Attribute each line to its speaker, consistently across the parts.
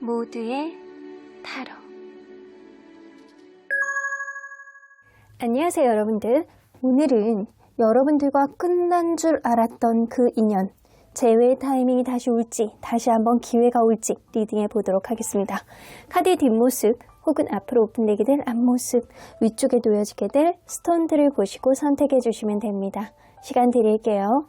Speaker 1: 모두의 타로. 안녕하세요 여러분들. 오늘은 여러분들과 끝난 줄 알았던 그 인연, 재회의 타이밍이 다시 올지, 다시 한번 기회가 올지 리딩해 보도록 하겠습니다. 카드의 뒷모습 혹은 앞으로 오픈되게 될 앞모습, 위쪽에 놓여지게 될 스톤들을 보시고 선택해 주시면 됩니다. 시간 드릴게요.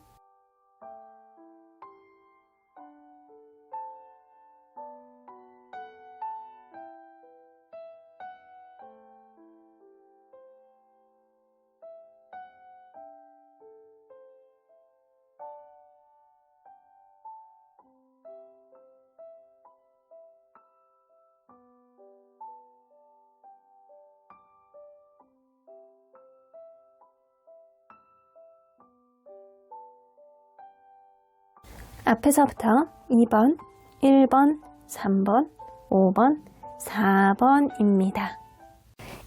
Speaker 1: 앞에서부터 2번, 1번, 3번, 5번, 4번입니다.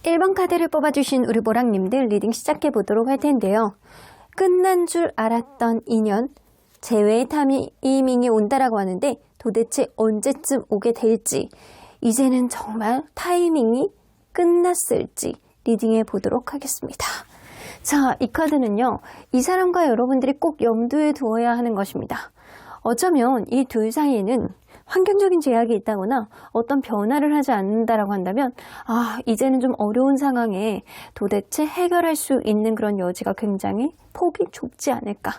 Speaker 1: 1번 카드를 뽑아주신 우리 모랑님들 리딩 시작해 보도록 할 텐데요. 끝난 줄 알았던 인연, 재회의 타이밍이 온다라고 하는데 도대체 언제쯤 오게 될지, 이제는 정말 타이밍이 끝났을지 리딩해 보도록 하겠습니다. 자, 이 카드는요, 이 사람과 여러분들이 꼭 염두에 두어야 하는 것입니다. 어쩌면 이 둘 사이에는 환경적인 제약이 있다거나 어떤 변화를 하지 않는다라고 한다면, 이제는 좀 어려운 상황에 도대체 해결할 수 있는 그런 여지가 굉장히 폭이 좁지 않을까.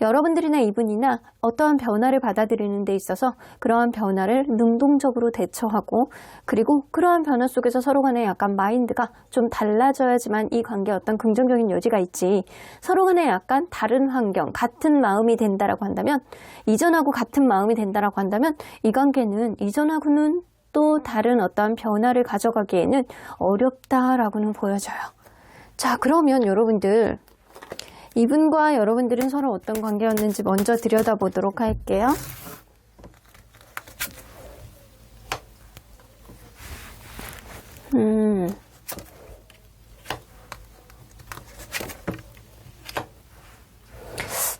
Speaker 1: 여러분들이나 이분이나 어떠한 변화를 받아들이는 데 있어서 그러한 변화를 능동적으로 대처하고, 그리고 그러한 변화 속에서 서로 간에 약간 마인드가 좀 달라져야지만 이 관계에 어떤 긍정적인 여지가 있지, 서로 간에 약간 다른 환경, 같은 마음이 된다라고 한다면, 이전하고 같은 마음이 된다라고 한다면 이 관계는 이전하고는 또 다른 어떠한 변화를 가져가기에는 어렵다라고는 보여져요. 자, 그러면 여러분들, 이분과 여러분들은 서로 어떤 관계였는지 먼저 들여다보도록 할게요.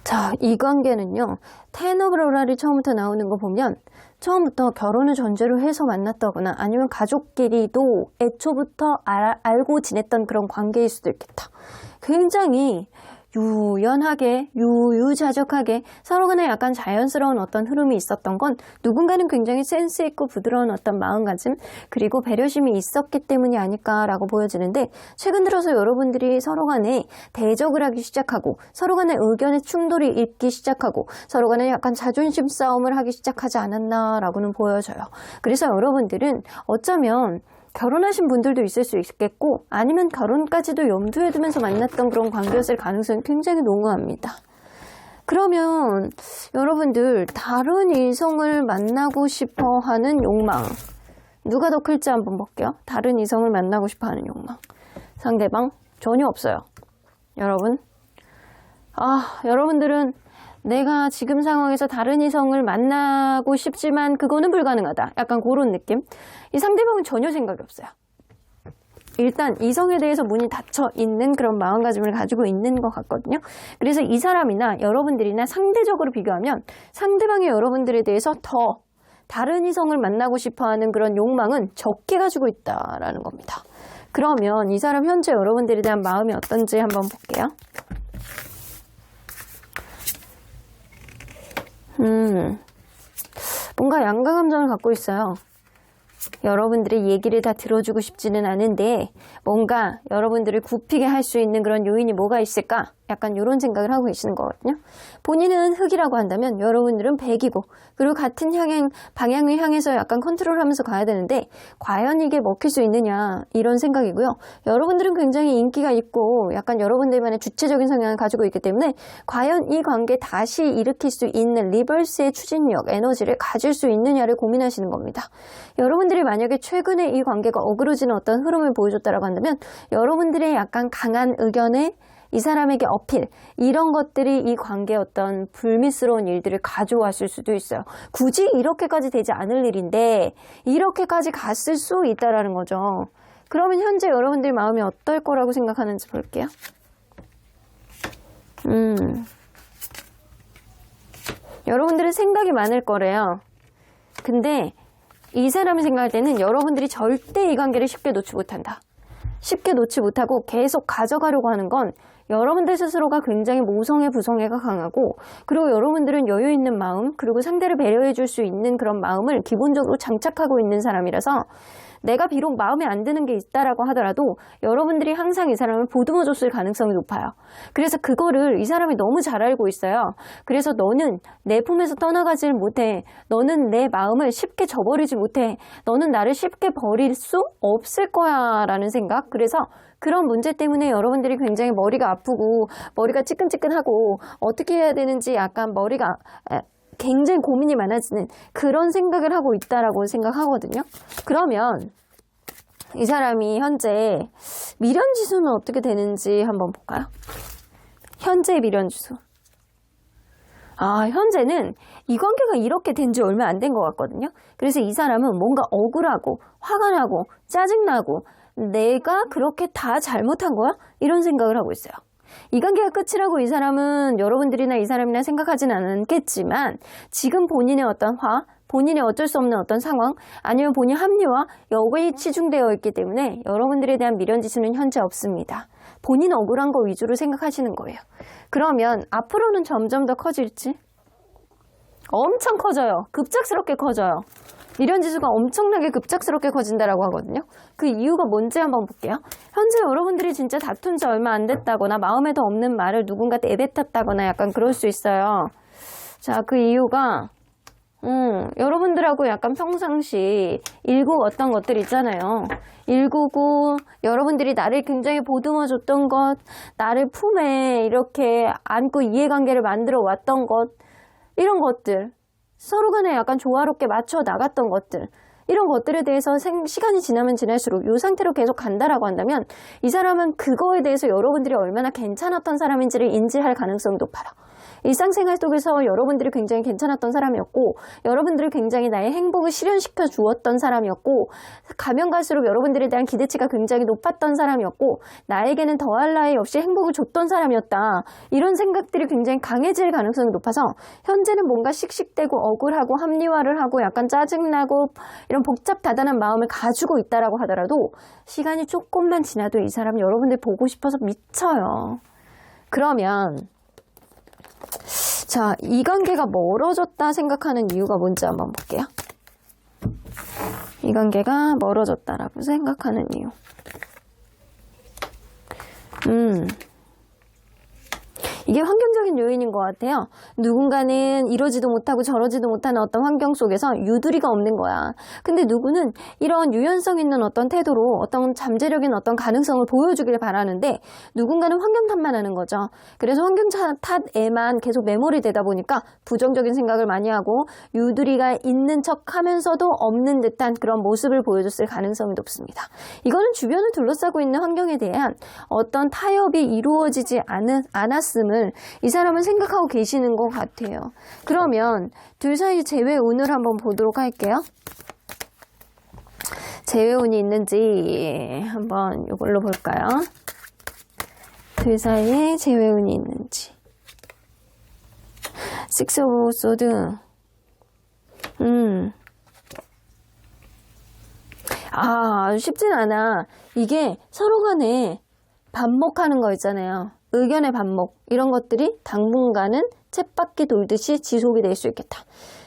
Speaker 1: 자, 이 관계는요, 텐 오브 로랄이 처음부터 나오는 거 보면 처음부터 결혼을 전제로 해서 만났다거나 아니면 가족끼리도 애초부터 알고 지냈던 그런 관계일 수도 있겠다. 굉장히 유연하게, 유유자적하게 서로 간에 약간 자연스러운 어떤 흐름이 있었던 건, 누군가는 굉장히 센스 있고 부드러운 어떤 마음가짐, 그리고 배려심이 있었기 때문이 아닐까라고 보여지는데, 최근 들어서 여러분들이 서로 간에 대적을 하기 시작하고, 서로 간에 의견의 충돌이 있기 시작하고, 서로 간에 약간 자존심 싸움을 하기 시작하지 않았나라고는 보여져요. 그래서 여러분들은 어쩌면 결혼하신 분들도 있을 수 있겠고, 아니면 결혼까지도 염두에 두면서 만났던 그런 관계였을 가능성이 굉장히 농후합니다. 그러면 여러분들, 다른 이성을 만나고 싶어 하는 욕망, 누가 더 클지 한번 볼게요. 다른 이성을 만나고 싶어 하는 욕망. 상대방 전혀 없어요. 여러분, 여러분들은 내가 지금 상황에서 다른 이성을 만나고 싶지만 그거는 불가능하다, 약간 그런 느낌. 이 상대방은 전혀 생각이 없어요. 일단 이성에 대해서 문이 닫혀 있는 그런 마음가짐을 가지고 있는 것 같거든요. 그래서 이 사람이나 여러분들이나 상대적으로 비교하면 상대방이 여러분들에 대해서 더 다른 이성을 만나고 싶어하는 그런 욕망은 적게 가지고 있다라는 겁니다. 그러면 이 사람 현재 여러분들에 대한 마음이 어떤지 한번 볼게요. 뭔가 양가 감정을 갖고 있어요. 여러분들의 얘기를 다 들어주고 싶지는 않은데 뭔가 여러분들을 굽히게 할 수 있는 그런 요인이 뭐가 있을까? 약간 이런 생각을 하고 계시는 거거든요. 본인은 흑이라고 한다면 여러분들은 백이고, 그리고 같은 방향을 향해서 약간 컨트롤하면서 가야 되는데 과연 이게 먹힐 수 있느냐, 이런 생각이고요. 여러분들은 굉장히 인기가 있고 약간 여러분들만의 주체적인 성향을 가지고 있기 때문에 과연 이 관계 다시 일으킬 수 있는 리버스의 추진력, 에너지를 가질 수 있느냐를 고민하시는 겁니다. 여러분들이 만약에 최근에 이 관계가 어그러지는 어떤 흐름을 보여줬다라고 한다면 여러분들의 약간 강한 의견에 이 사람에게 어필, 이런 것들이 이 관계의 어떤 불미스러운 일들을 가져왔을 수도 있어요. 굳이 이렇게까지 되지 않을 일인데 이렇게까지 갔을 수 있다라는 거죠. 그러면 현재 여러분들 마음이 어떨 거라고 생각하는지 볼게요. 여러분들은 생각이 많을 거래요. 근데 이 사람이 생각할 때는 여러분들이 절대 이 관계를 쉽게 놓지 못한다. 쉽게 놓지 못하고 계속 가져가려고 하는 건 여러분들 스스로가 굉장히 모성애 부성애가 강하고, 그리고 여러분들은 여유 있는 마음, 그리고 상대를 배려해 줄 수 있는 그런 마음을 기본적으로 장착하고 있는 사람이라서 내가 비록 마음에 안 드는 게 있다라고 하더라도 여러분들이 항상 이 사람을 보듬어 줬을 가능성이 높아요. 그래서 그거를 이 사람이 너무 잘 알고 있어요. 그래서 너는 내 품에서 떠나가질 못해. 너는 내 마음을 쉽게 저버리지 못해. 너는 나를 쉽게 버릴 수 없을 거야 라는 생각. 그래서 그런 문제 때문에 여러분들이 굉장히 머리가 아프고 머리가 찌끈찌끈하고 어떻게 해야 되는지 약간 머리가 굉장히 고민이 많아지는 그런 생각을 하고 있다라고 생각하거든요. 그러면 이 사람이 현재 미련지수는 어떻게 되는지 한번 볼까요? 현재의 미련지수. 현재는 이 관계가 이렇게 된 지 얼마 안 된 것 같거든요. 그래서 이 사람은 뭔가 억울하고 화가 나고 짜증나고 내가 그렇게 다 잘못한 거야? 이런 생각을 하고 있어요. 이 관계가 끝이라고 이 사람은 여러분들이나 이 사람이나 생각하진 않겠지만 지금 본인의 어떤 본인의 어쩔 수 없는 어떤 상황, 아니면 본인 합리화, 여기에 치중되어 있기 때문에 여러분들에 대한 미련지수는 현재 없습니다. 본인 억울한 거 위주로 생각하시는 거예요. 그러면 앞으로는 점점 더 커질지? 엄청 커져요. 급작스럽게 커져요. 미련지수가 엄청나게 급작스럽게 커진다라고 하거든요. 그 이유가 뭔지 한번 볼게요. 현재 여러분들이 진짜 다툰 지 얼마 안 됐다거나 마음에도 없는 말을 누군가한테 내뱉었다거나 약간 그럴 수 있어요. 자, 그 이유가 여러분들하고 약간 평상시 일구었던 것들 있잖아요. 일구고 여러분들이 나를 굉장히 보듬어 줬던 것, 나를 품에 이렇게 안고 이해관계를 만들어 왔던 것, 이런 것들, 서로 간에 약간 조화롭게 맞춰 나갔던 것들, 이런 것들에 대해서 시간이 지나면 지날수록 이 상태로 계속 간다라고 한다면 이 사람은 그거에 대해서 여러분들이 얼마나 괜찮았던 사람인지를 인지할 가능성이 높아요. 일상생활 속에서 여러분들이 굉장히 괜찮았던 사람이었고, 여러분들이 굉장히 나의 행복을 실현시켜 주었던 사람이었고, 가면 갈수록 여러분들에 대한 기대치가 굉장히 높았던 사람이었고, 나에게는 더할 나위 없이 행복을 줬던 사람이었다. 이런 생각들이 굉장히 강해질 가능성이 높아서 현재는 뭔가 씩씩대고 억울하고 합리화를 하고 약간 짜증나고 이런 복잡다단한 마음을 가지고 있다라고 하더라도 시간이 조금만 지나도 이 사람 여러분들 보고 싶어서 미쳐요. 그러면 자, 이 관계가 멀어졌다 생각하는 이유가 뭔지 한번 볼게요. 이 관계가 멀어졌다라고 생각하는 이유. 이게 환경적인 요인인 것 같아요. 누군가는 이러지도 못하고 저러지도 못하는 어떤 환경 속에서 유두리가 없는 거야. 근데 누구는 이런 유연성 있는 어떤 태도로 어떤 잠재력인 어떤 가능성을 보여주길 바라는데 누군가는 환경 탓만 하는 거죠. 그래서 환경 탓에만 계속 매몰이 되다 보니까 부정적인 생각을 많이 하고 유두리가 있는 척 하면서도 없는 듯한 그런 모습을 보여줬을 가능성이 높습니다. 이거는 주변을 둘러싸고 있는 환경에 대한 어떤 타협이 이루어지지 않았음을 이 사람은 생각하고 계시는 것 같아요. 그러면 둘 사이 재회운을 한번 보도록 할게요. 재회운이 있는지 한번 이걸로 볼까요? 둘 사이에 재회운이 있는지. 식스 오브 소드. 아주 쉽진 않아. 이게 서로 간에 반목하는 거 있잖아요. 의견의 반목, 이런 것들이 당분간은 쳇바퀴 돌듯이 지속이 될 수 있겠다.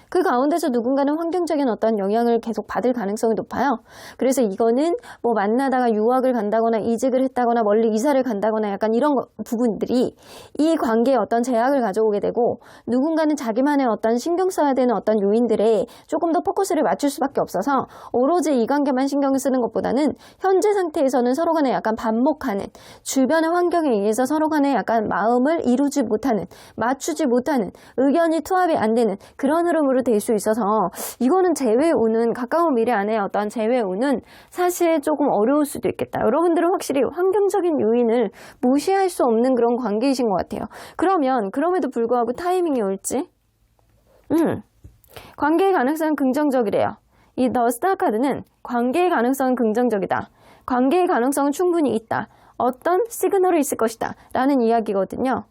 Speaker 1: 그 가운데서 누군가는 환경적인 어떤 영향을 계속 받을 가능성이 높아요. 그래서 이거는 뭐 만나다가 유학을 간다거나 이직을 했다거나 멀리 이사를 간다거나 약간 이런 부분들이 이 관계에 어떤 제약을 가져오게 되고, 누군가는 자기만의 어떤 신경 써야 되는 어떤 요인들에 조금 더 포커스를 맞출 수밖에 없어서 오로지 이 관계만 신경을 쓰는 것보다는 현재 상태에서는 서로 간에 약간 반목하는, 주변의 환경에 의해서 서로 간에 약간 마음을 이루지 못하는, 맞추지 못하는, 의견이 투합이 안 되는 그런 흐름으로 될 수 있어서 이거는 재회운은, 가까운 미래 안에 어떤 재회운은 사실 조금 어려울 수도 있겠다. 여러분들은 확실히 환경적인 요인을 무시할 수 없는 그런 관계이신 것 같아요. 그러면 그럼에도 불구하고 타이밍이 올지? 관계의 가능성은 긍정적이래요. 이 더 스타 카드는 관계의 가능성은 긍정적이다. 관계의 가능성은 충분히 있다. 어떤 시그널이 있을 것이다 라는 이야기거든요.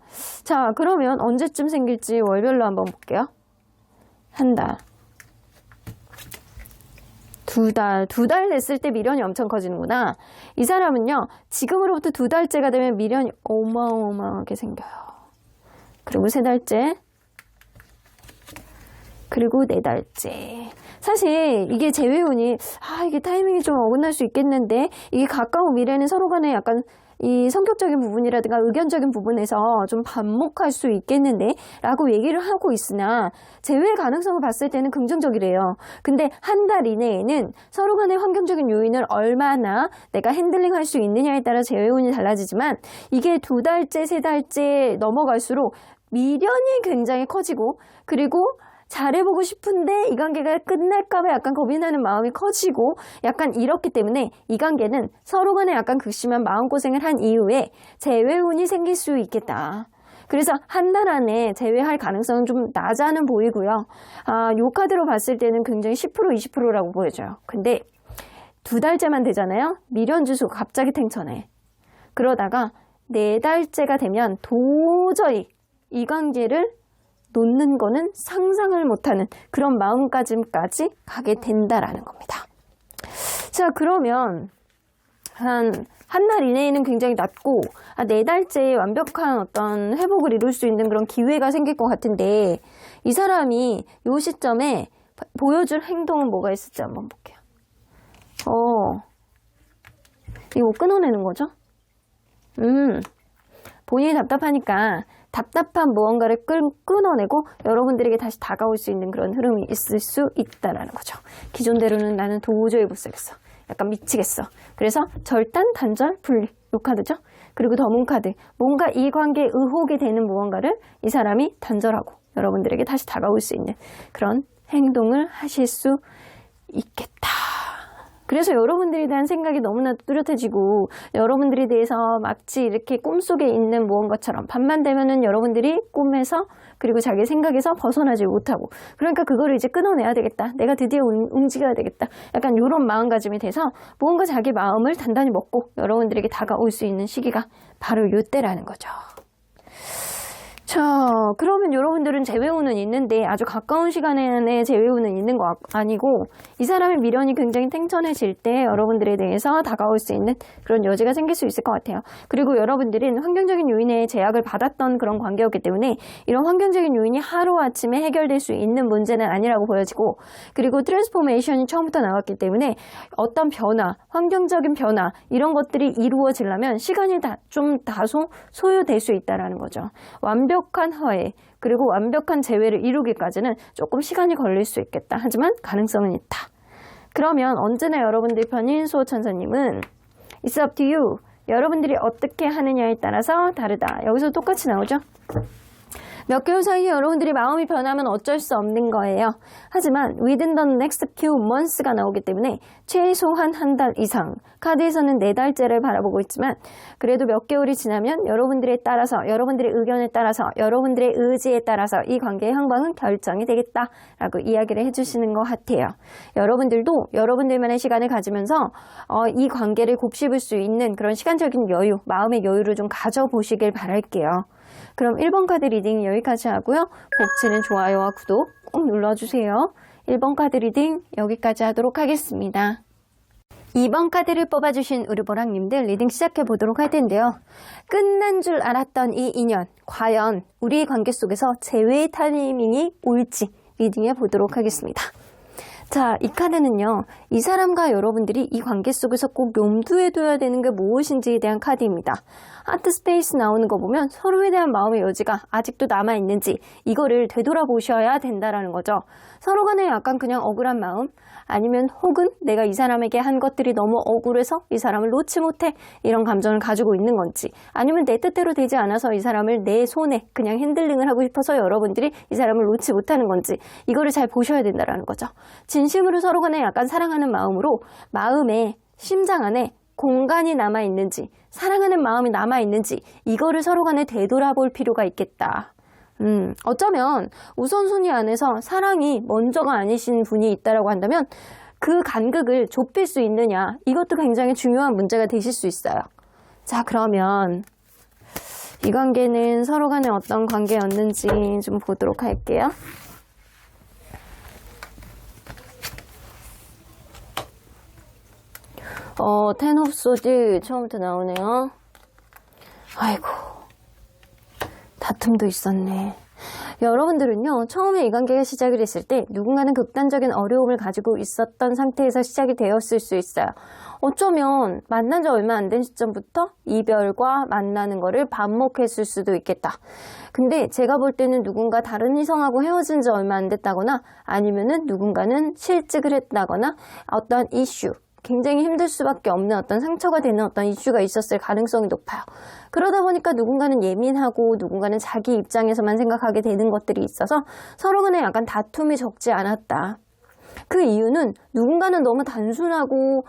Speaker 1: 자, 그러면 언제쯤 생길지 월별로 한번 볼게요. 한 달, 두 달 냈을 때 미련이 엄청 커지는구나. 이 사람은요, 지금으로부터 2달째가 되면 미련이 어마어마하게 생겨요. 그리고 3달째, 그리고 4달째. 사실 이게 재회운이 이게 타이밍이 좀 어긋날 수 있겠는데, 이게 가까운 미래는 서로 간에 약간 이 성격적인 부분이라든가 의견적인 부분에서 좀 반목할 수 있겠는데 라고 얘기를 하고 있으나 재회 가능성을 봤을 때는 긍정적이래요. 근데 한 달 이내에는 서로 간의 환경적인 요인을 얼마나 내가 핸들링 할 수 있느냐에 따라 재회운이 달라지지만, 이게 2달째, 3달째 넘어갈수록 미련이 굉장히 커지고, 그리고 잘해보고 싶은데 이 관계가 끝날까봐 약간 겁이 나는 마음이 커지고, 약간 이렇기 때문에 이 관계는 서로 간에 약간 극심한 마음고생을 한 이후에 재회운이 생길 수 있겠다. 그래서 한 달 안에 재회할 가능성은 좀 낮아는 보이고요. 요 카드로 봤을 때는 굉장히 10%, 20%라고 보여져요. 근데 2달째만 되잖아요. 미련 주소가 갑자기 탱천해. 그러다가 4달째가 되면 도저히 이 관계를 놓는 거는 상상을 못하는 그런 마음가짐까지 가게 된다라는 겁니다. 자, 그러면 한 달 이내에는 굉장히 낮고 4달째에 완벽한 어떤 회복을 이룰 수 있는 그런 기회가 생길 것 같은데, 이 사람이 이 시점에 보여줄 행동은 뭐가 있을지 한번 볼게요. 이거 끊어내는 거죠? 본인이 답답하니까 답답한 무언가를 끊어내고 여러분들에게 다시 다가올 수 있는 그런 흐름이 있을 수 있다라는 거죠. 기존대로는 나는 도저히 못 살겠어. 약간 미치겠어. 그래서 절단, 단절, 분리. 요 카드죠. 그리고 더문 카드. 뭔가 이 관계에 의혹이 되는 무언가를 이 사람이 단절하고 여러분들에게 다시 다가올 수 있는 그런 행동을 하실 수 있겠다. 그래서 여러분들에 대한 생각이 너무나도 뚜렷해지고, 여러분들에 대해서 마치 이렇게 꿈속에 있는 무언가처럼 밤만 되면은 여러분들이 꿈에서 그리고 자기 생각에서 벗어나지 못하고, 그러니까 그거를 이제 끊어내야 되겠다. 내가 드디어 움직여야 되겠다. 약간 이런 마음가짐이 돼서 무언가 자기 마음을 단단히 먹고 여러분들에게 다가올 수 있는 시기가 바로 이때라는 거죠. 자, 그러면 여러분들은 재회운은 있는데 아주 가까운 시간에 재회운은 있는 거 아니고, 이 사람의 미련이 굉장히 탱천해질 때 여러분들에 대해서 다가올 수 있는 그런 여지가 생길 수 있을 것 같아요. 그리고 여러분들은 환경적인 요인에 제약을 받았던 그런 관계였기 때문에 이런 환경적인 요인이 하루아침에 해결될 수 있는 문제는 아니라고 보여지고, 그리고 트랜스포메이션이 처음부터 나왔기 때문에 어떤 변화, 환경적인 변화 이런 것들이 이루어지려면 시간이 좀 다소 소요될 수 있다는 거죠. 완벽한 화해 그리고 완벽한 재회를 이루기까지는 조금 시간이 걸릴 수 있겠다. 하지만 가능성은 있다. 그러면 언제나 여러분들 편인 수호천사님은 It's up to you. 여러분들이 어떻게 하느냐에 따라서 다르다. 여기서 똑같이 나오죠. 몇 개월 사이에 여러분들이 마음이 변하면 어쩔 수 없는 거예요. 하지만 within the next few months가 나오기 때문에 최소한 한 달 이상, 카드에서는 4달째를 바라보고 있지만 그래도 몇 개월이 지나면 여러분들에 따라서, 여러분들의 의견에 따라서, 여러분들의 의지에 따라서 이 관계의 향방은 결정이 되겠다라고 이야기를 해주시는 것 같아요. 여러분들도 여러분들만의 시간을 가지면서 이 관계를 곱씹을 수 있는 그런 시간적인 여유, 마음의 여유를 좀 가져보시길 바랄게요. 그럼 1번 카드 리딩 여기까지 하고요. 복치는 좋아요와 구독 꼭 눌러주세요. 1번 카드 리딩 여기까지 하도록 하겠습니다. 2번 카드를 뽑아주신 우리 보랑님들 리딩 시작해 보도록 할 텐데요. 끝난 줄 알았던 이 인연, 과연 우리 관계 속에서 재회의 타이밍이 올지 리딩해 보도록 하겠습니다. 자, 이 카드는요, 이 사람과 여러분들이 이 관계 속에서 꼭 염두에 둬야 되는 게 무엇인지에 대한 카드입니다. 하트 스페이스 나오는 거 보면 서로에 대한 마음의 여지가 아직도 남아있는지 이거를 되돌아보셔야 된다라는 거죠. 서로 간에 약간 그냥 억울한 마음, 아니면 혹은 내가 이 사람에게 한 것들이 너무 억울해서 이 사람을 놓지 못해 이런 감정을 가지고 있는 건지, 아니면 내 뜻대로 되지 않아서 이 사람을 내 손에 그냥 핸들링을 하고 싶어서 여러분들이 이 사람을 놓지 못하는 건지 이거를 잘 보셔야 된다라는 거죠. 진심으로 서로 간에 약간 사랑하는 마음으로 마음에, 심장 안에 공간이 남아있는지, 사랑하는 마음이 남아있는지 이거를 서로 간에 되돌아볼 필요가 있겠다. 어쩌면 우선순위 안에서 사랑이 먼저가 아니신 분이 있다라고 한다면 그 간극을 좁힐 수 있느냐, 이것도 굉장히 중요한 문제가 되실 수 있어요. 자, 그러면 이 관계는 서로 간에 어떤 관계였는지 좀 보도록 할게요. 텐 오브 소드 처음부터 나오네요. 아이고, 다툼도 있었네. 여러분들은요, 처음에 이 관계가 시작을 했을 때 누군가는 극단적인 어려움을 가지고 있었던 상태에서 시작이 되었을 수 있어요. 어쩌면 만난 지 얼마 안 된 시점부터 이별과 만나는 거를 반복했을 수도 있겠다. 근데 제가 볼 때는 누군가 다른 이성하고 헤어진 지 얼마 안 됐다거나 아니면은 누군가는 실직을 했다거나 어떤 이슈, 굉장히 힘들 수밖에 없는 어떤 상처가 되는 어떤 이슈가 있었을 가능성이 높아요. 그러다 보니까 누군가는 예민하고 누군가는 자기 입장에서만 생각하게 되는 것들이 있어서 서로 간에 약간 다툼이 적지 않았다. 그 이유는 누군가는 너무 단순하고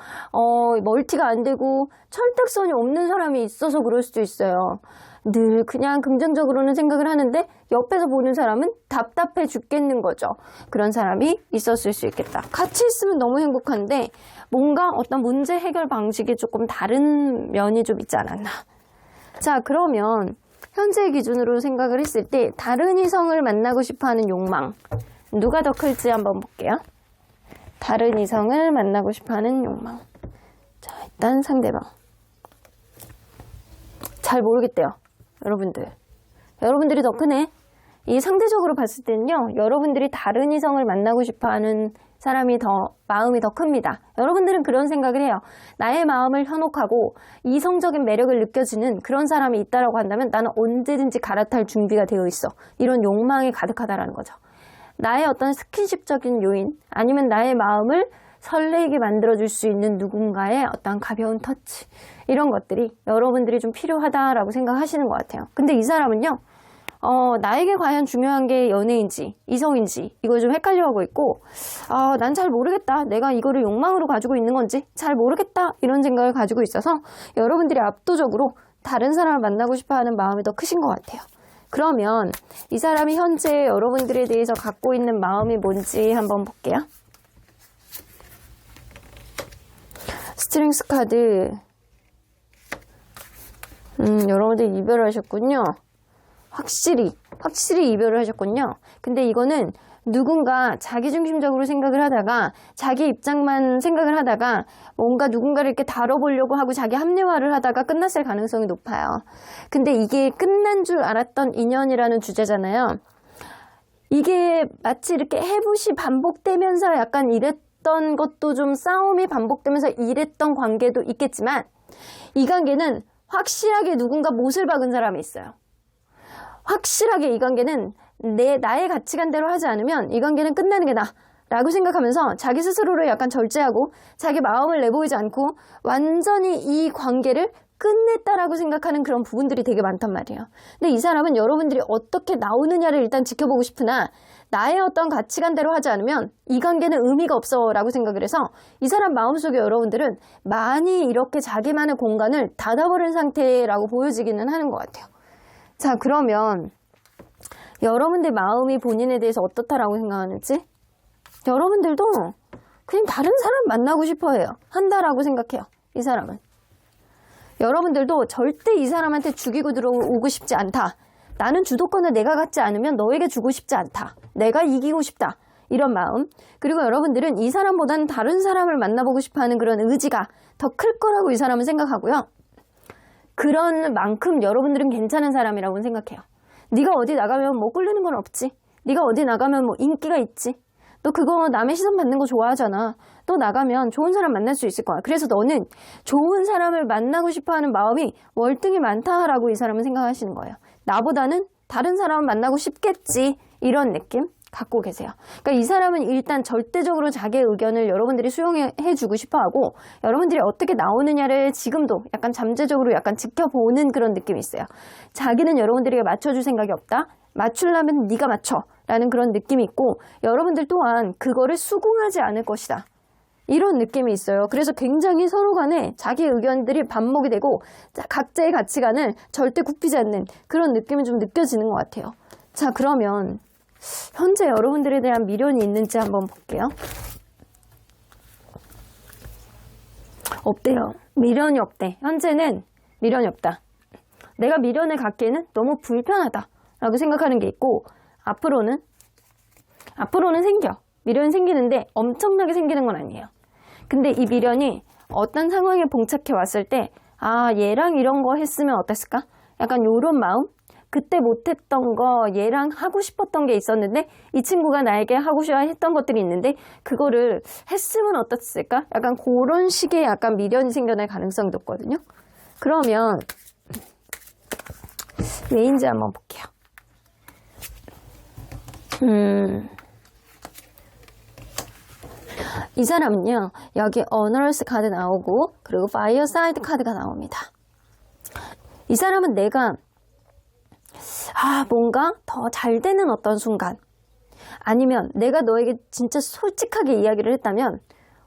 Speaker 1: 멀티가 안 되고 철딱선이 없는 사람이 있어서 그럴 수도 있어요. 늘 그냥 긍정적으로는 생각을 하는데 옆에서 보는 사람은 답답해 죽겠는 거죠. 그런 사람이 있었을 수 있겠다. 같이 있으면 너무 행복한데 뭔가 어떤 문제 해결 방식이 조금 다른 면이 좀 있지 않았나. 자, 그러면 현재 기준으로 생각을 했을 때 다른 이성을 만나고 싶어하는 욕망 누가 더 클지 한번 볼게요. 다른 이성을 만나고 싶어하는 욕망. 자, 일단 상대방. 잘 모르겠대요. 여러분들이 더 크네. 이 상대적으로 봤을 때는요, 여러분들이 다른 이성을 만나고 싶어하는 사람이 마음이 더 큽니다. 여러분들은 그런 생각을 해요. 나의 마음을 현혹하고 이성적인 매력을 느껴지는 그런 사람이 있다라고 한다면 나는 언제든지 갈아탈 준비가 되어 있어. 이런 욕망이 가득하다라는 거죠. 나의 어떤 스킨십적인 요인 아니면 나의 마음을 설레게 만들어줄 수 있는 누군가의 어떤 가벼운 터치 이런 것들이 여러분들이 좀 필요하다라고 생각하시는 것 같아요. 근데 이 사람은요, 나에게 과연 중요한 게 연애인지 이성인지 이걸 좀 헷갈려하고 있고 난 잘 모르겠다. 내가 이거를 욕망으로 가지고 있는 건지 잘 모르겠다. 이런 생각을 가지고 있어서 여러분들이 압도적으로 다른 사람을 만나고 싶어하는 마음이 더 크신 것 같아요. 그러면 이 사람이 현재 여러분들에 대해서 갖고 있는 마음이 뭔지 한번 볼게요. 스트렝스 카드. 여러분들 이별을 하셨군요. 확실히 이별을 하셨군요. 근데 이거는 누군가 자기중심적으로 생각을 하다가 자기 입장만 생각을 하다가 뭔가 누군가를 이렇게 다뤄보려고 하고 자기 합리화를 하다가 끝났을 가능성이 높아요. 근데 이게 끝난 줄 알았던 인연이라는 주제잖아요. 이게 마치 이렇게 해붓이 반복되면서 약간 이랬던 것도 좀 싸움이 반복되면서 이랬던 관계도 있겠지만 이 관계는 확실하게 누군가 못을 박은 사람이 있어요. 확실하게 이 관계는 나의 가치관대로 하지 않으면 이 관계는 끝나는 게 나라고 생각하면서 자기 스스로를 약간 절제하고 자기 마음을 내보이지 않고 완전히 이 관계를 끝냈다라고 생각하는 그런 부분들이 되게 많단 말이에요. 근데 이 사람은 여러분들이 어떻게 나오느냐를 일단 지켜보고 싶으나 나의 어떤 가치관대로 하지 않으면 이 관계는 의미가 없어 라고 생각을 해서 이 사람 마음속에 여러분들은 많이 이렇게 자기만의 공간을 닫아버린 상태라고 보여지기는 하는 것 같아요. 자, 그러면 여러분들 마음이 본인에 대해서 어떻다라고 생각하는지 여러분들도 그냥 다른 사람 만나고 싶어 해요. 한다라고 생각해요. 이 사람은. 여러분들도 절대 이 사람한테 죽이고 들어오고 싶지 않다. 나는 주도권을 내가 갖지 않으면 너에게 주고 싶지 않다. 내가 이기고 싶다. 이런 마음. 그리고 여러분들은 이 사람보다는 다른 사람을 만나보고 싶어하는 그런 의지가 더 클 거라고 이 사람은 생각하고요. 그런 만큼 여러분들은 괜찮은 사람이라고 생각해요. 네가 어디 나가면 뭐 꿀리는 건 없지. 네가 어디 나가면 뭐 인기가 있지. 너 그거 남의 시선 받는 거 좋아하잖아. 너 나가면 좋은 사람 만날 수 있을 거야. 그래서 너는 좋은 사람을 만나고 싶어하는 마음이 월등히 많다라고 이 사람은 생각하시는 거예요. 나보다는 다른 사람을 만나고 싶겠지. 이런 느낌 갖고 계세요. 그러니까 이 사람은 일단 절대적으로 자기의 의견을 여러분들이 수용해주고 싶어하고 여러분들이 어떻게 나오느냐를 지금도 약간 잠재적으로 약간 지켜보는 그런 느낌이 있어요. 자기는 여러분들에게 맞춰줄 생각이 없다. 맞추려면 네가 맞춰 라는 그런 느낌이 있고 여러분들 또한 그거를 수긍하지 않을 것이다. 이런 느낌이 있어요. 그래서 굉장히 서로 간에 자기 의견들이 반목이 되고 각자의 가치관을 절대 굽히지 않는 그런 느낌이 좀 느껴지는 것 같아요. 자, 그러면 현재 여러분들에 대한 미련이 있는지 한번 볼게요. 없대요. 미련이 없대. 현재는 미련이 없다. 내가 미련을 갖기에는 너무 불편하다 라고 생각하는 게 있고 앞으로는 생겨. 미련이 생기는데 엄청나게 생기는 건 아니에요. 근데 이 미련이 어떤 상황에 봉착해 왔을 때 아, 얘랑 이런 거 했으면 어땠을까? 약간 요런 마음? 그때 못했던 거 얘랑 하고 싶었던 게 있었는데 이 친구가 나에게 하고 싶어 했던 것들이 있는데 그거를 했으면 어땠을까? 약간 그런 식의 약간 미련이 생겨날 가능성이 높거든요. 그러면 왜인지 한번 볼게요. 이 사람은요, 여기 어너스 카드 나오고 그리고 파이어 사이드 카드가 나옵니다. 이 사람은 내가 뭔가 더 잘 되는 어떤 순간 아니면 내가 너에게 진짜 솔직하게 이야기를 했다면